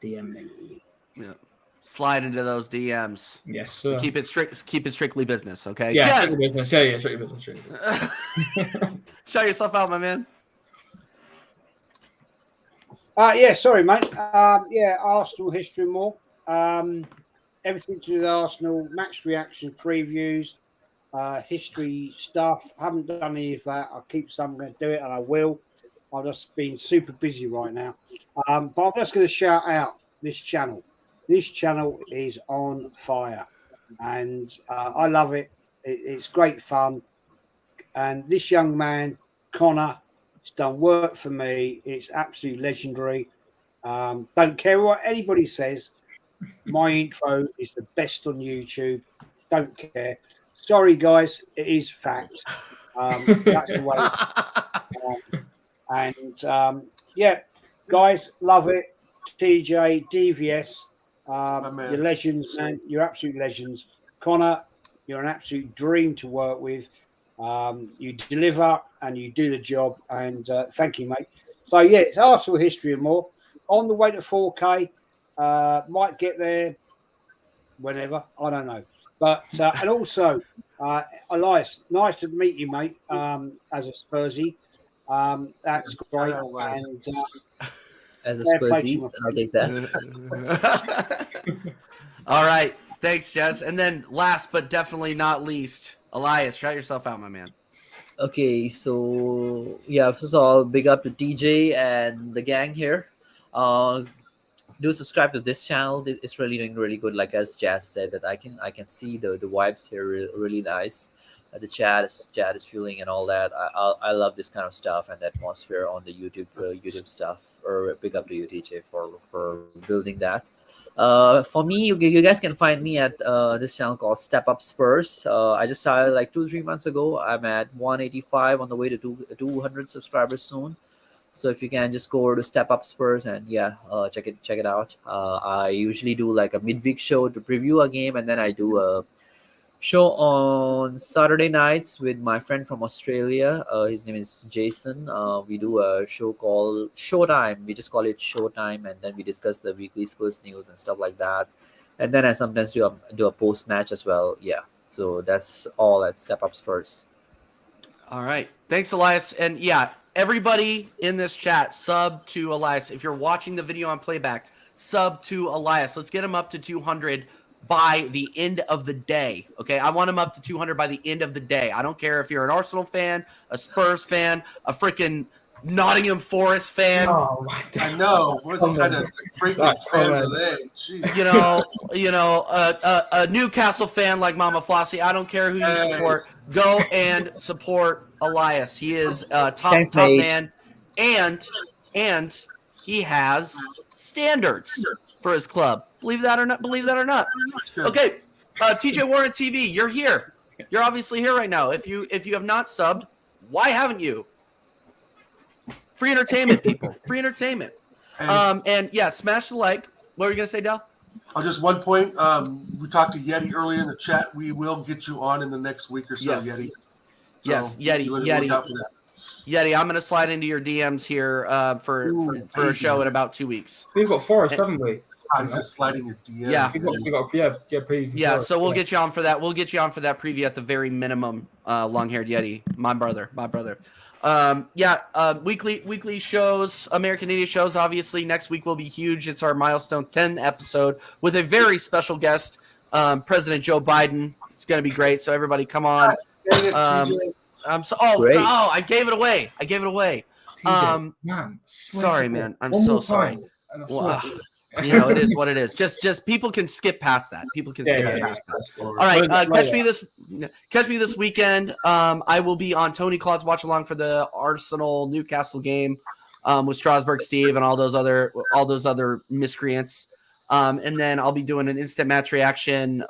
DM me. Yeah. Slide into those DMs. Yes, sir. Keep it strictly business, okay? Yeah, strictly business. Yeah, strictly business. Shout yourself out, my man. Yeah, sorry, mate. Yeah, Arsenal history and more. Everything to do with Arsenal, match reaction, previews, history stuff. Haven't done any of that. I'll keep some, going to do it, and I will. I've just been super busy right now. But I'm just going to shout out this channel. This channel is on fire, and I love it. It's great fun. And this young man, Connor, has done work for me. It's absolutely legendary. Don't care what anybody says. My intro is the best on YouTube. Don't care. Sorry, guys. It is fact. That's the way. Yeah, guys, love it. TJ, DVS, you're legends, man. You're absolute legends. Connor, you're an absolute dream to work with. You deliver and you do the job. And thank you, mate. So, yeah, it's Arsenal history and more. On the way to 4K. Might get there whenever. I don't know. But, and also, Elias, nice to meet you, mate, as a Spursy. That's great. And As a fair play to Spursy, you, I'll take that. All right. Thanks, Jess. And then last but definitely not least, Elias, shout yourself out, my man. Okay, so yeah, first of all, big up to TJ and the gang here. Do subscribe to this channel. It's really doing really good. Like as Jazz said, that I can see the vibes here really nice. The chat is fueling and all that. I love this kind of stuff and the atmosphere on the YouTube stuff. Or big up to you, TJ, for building that. For me, you guys can find me at this channel called Step Up Spurs. I just started like 2-3 months ago. I'm at 185 on the way to 200 subscribers soon. So if you can just go over to Step Up Spurs and check it out. I usually do like a midweek show to preview a game, and then I do a show on Saturday nights with my friend from Australia. His name is Jason. We do a show called Showtime. We just call it Showtime, and then we discuss the weekly Spurs news and stuff like that. And then I sometimes do a post match as well. Yeah. So that's all at Step Up Spurs. All right. Thanks, Elias. And yeah, everybody in this chat, sub to Elias. If you're watching the video on playback, sub to Elias. Let's get him up to 200 by the end of the day. Okay, I want him up to 200 by the end of the day. I don't care if you're an Arsenal fan, a Spurs fan, a freaking Nottingham Forest fan. Oh, I know. What kind of freaking fans are they? Jeez. You know, a Newcastle fan like Mama Flossie. I don't care who you support. Go and support Elias. He is a top man, and he has standards for his club. Believe that or not. Okay, TJ Warren TV, you're here. You're obviously here right now. If you have not subbed, why haven't you? Free entertainment, people. Free entertainment. And yeah, smash the like. What were you gonna say, Del? Just one point. We talked to Yeti earlier in the chat. We will get you on in the next week or so, yes. Yeti. Yes, Yeti. Yeti, I'm gonna slide into your DMs here for a show in about 2 weeks. We've got Forest, haven't we? I'm just sliding your DM. Yeah, preview. Yeah, so we'll get you on for that. We'll get you on for that preview at the very minimum. Long-haired Yeti, my brother. Weekly shows, American Idiot shows. Obviously, next week will be huge. It's our milestone 10 episode with a very special guest, President Joe Biden. It's gonna be great. So everybody, come on. I gave it away. Man, sorry, man. I'm so sorry. Well, you know, it is what it is. Just people can skip past that. All right, catch me this weekend. I will be on Tony Claude's watch along for the Arsenal Newcastle game with Strasburg Steve and all those other miscreants. And then I'll be doing an instant match reaction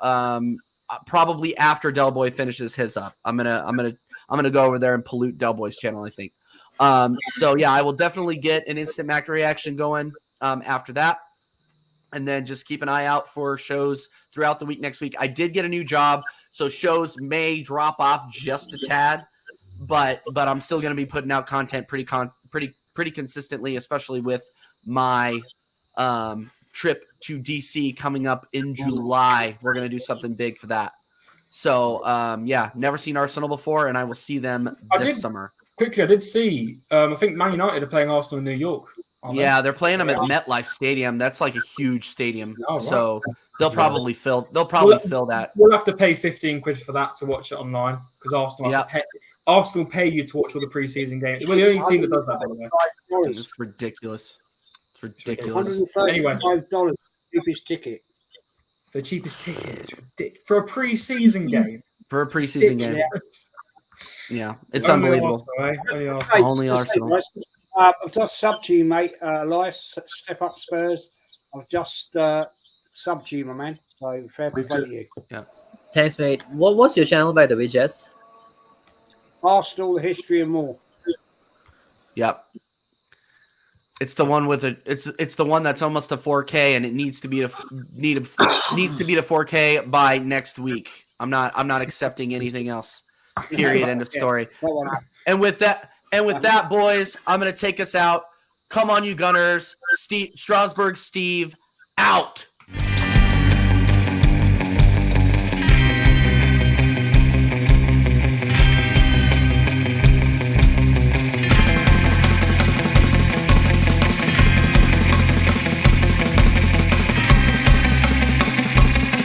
probably after Del Boy finishes his up. I'm gonna go over there and pollute Del Boy's channel, I think. So yeah, I will definitely get an instant match reaction going after that. And then just keep an eye out for shows throughout the week next week. I did get a new job, so shows may drop off just a tad, but I'm still going to be putting out content pretty consistently, especially with my trip to DC coming up in July. We're going to do something big for that. So never seen Arsenal before, and I will see them this summer. Quickly, I did see. I think Man United are playing Arsenal in New York. Yeah, they're playing them at MetLife Stadium. That's like a huge stadium. Oh, right. So they'll probably fill that. We'll have to pay 15 quid for that to watch it online because Arsenal pay you to watch all the preseason games. We're the only team that does that. It's ridiculous. $135 cheapest ticket. The cheapest ticket. It's ridiculous for a preseason game. for a preseason game. Yeah. Yeah, it's Only unbelievable. Arsenal, eh? Only Arsenal. Only Arsenal. I've just subbed to you, mate. Elias, Step Up Spurs. I've just subbed to you, my man. So fair play to you. Thanks, mate. What's your channel, by the way, Jess? Arsenal, the history and more. Yep. It's the one with it's the one that's almost a 4K, and it needs to be needs to be to 4K by next week. I'm not accepting anything else. Period. End of story. And with that, boys, I'm gonna take us out. Come on, you Gunners. Strasbourg Steve out.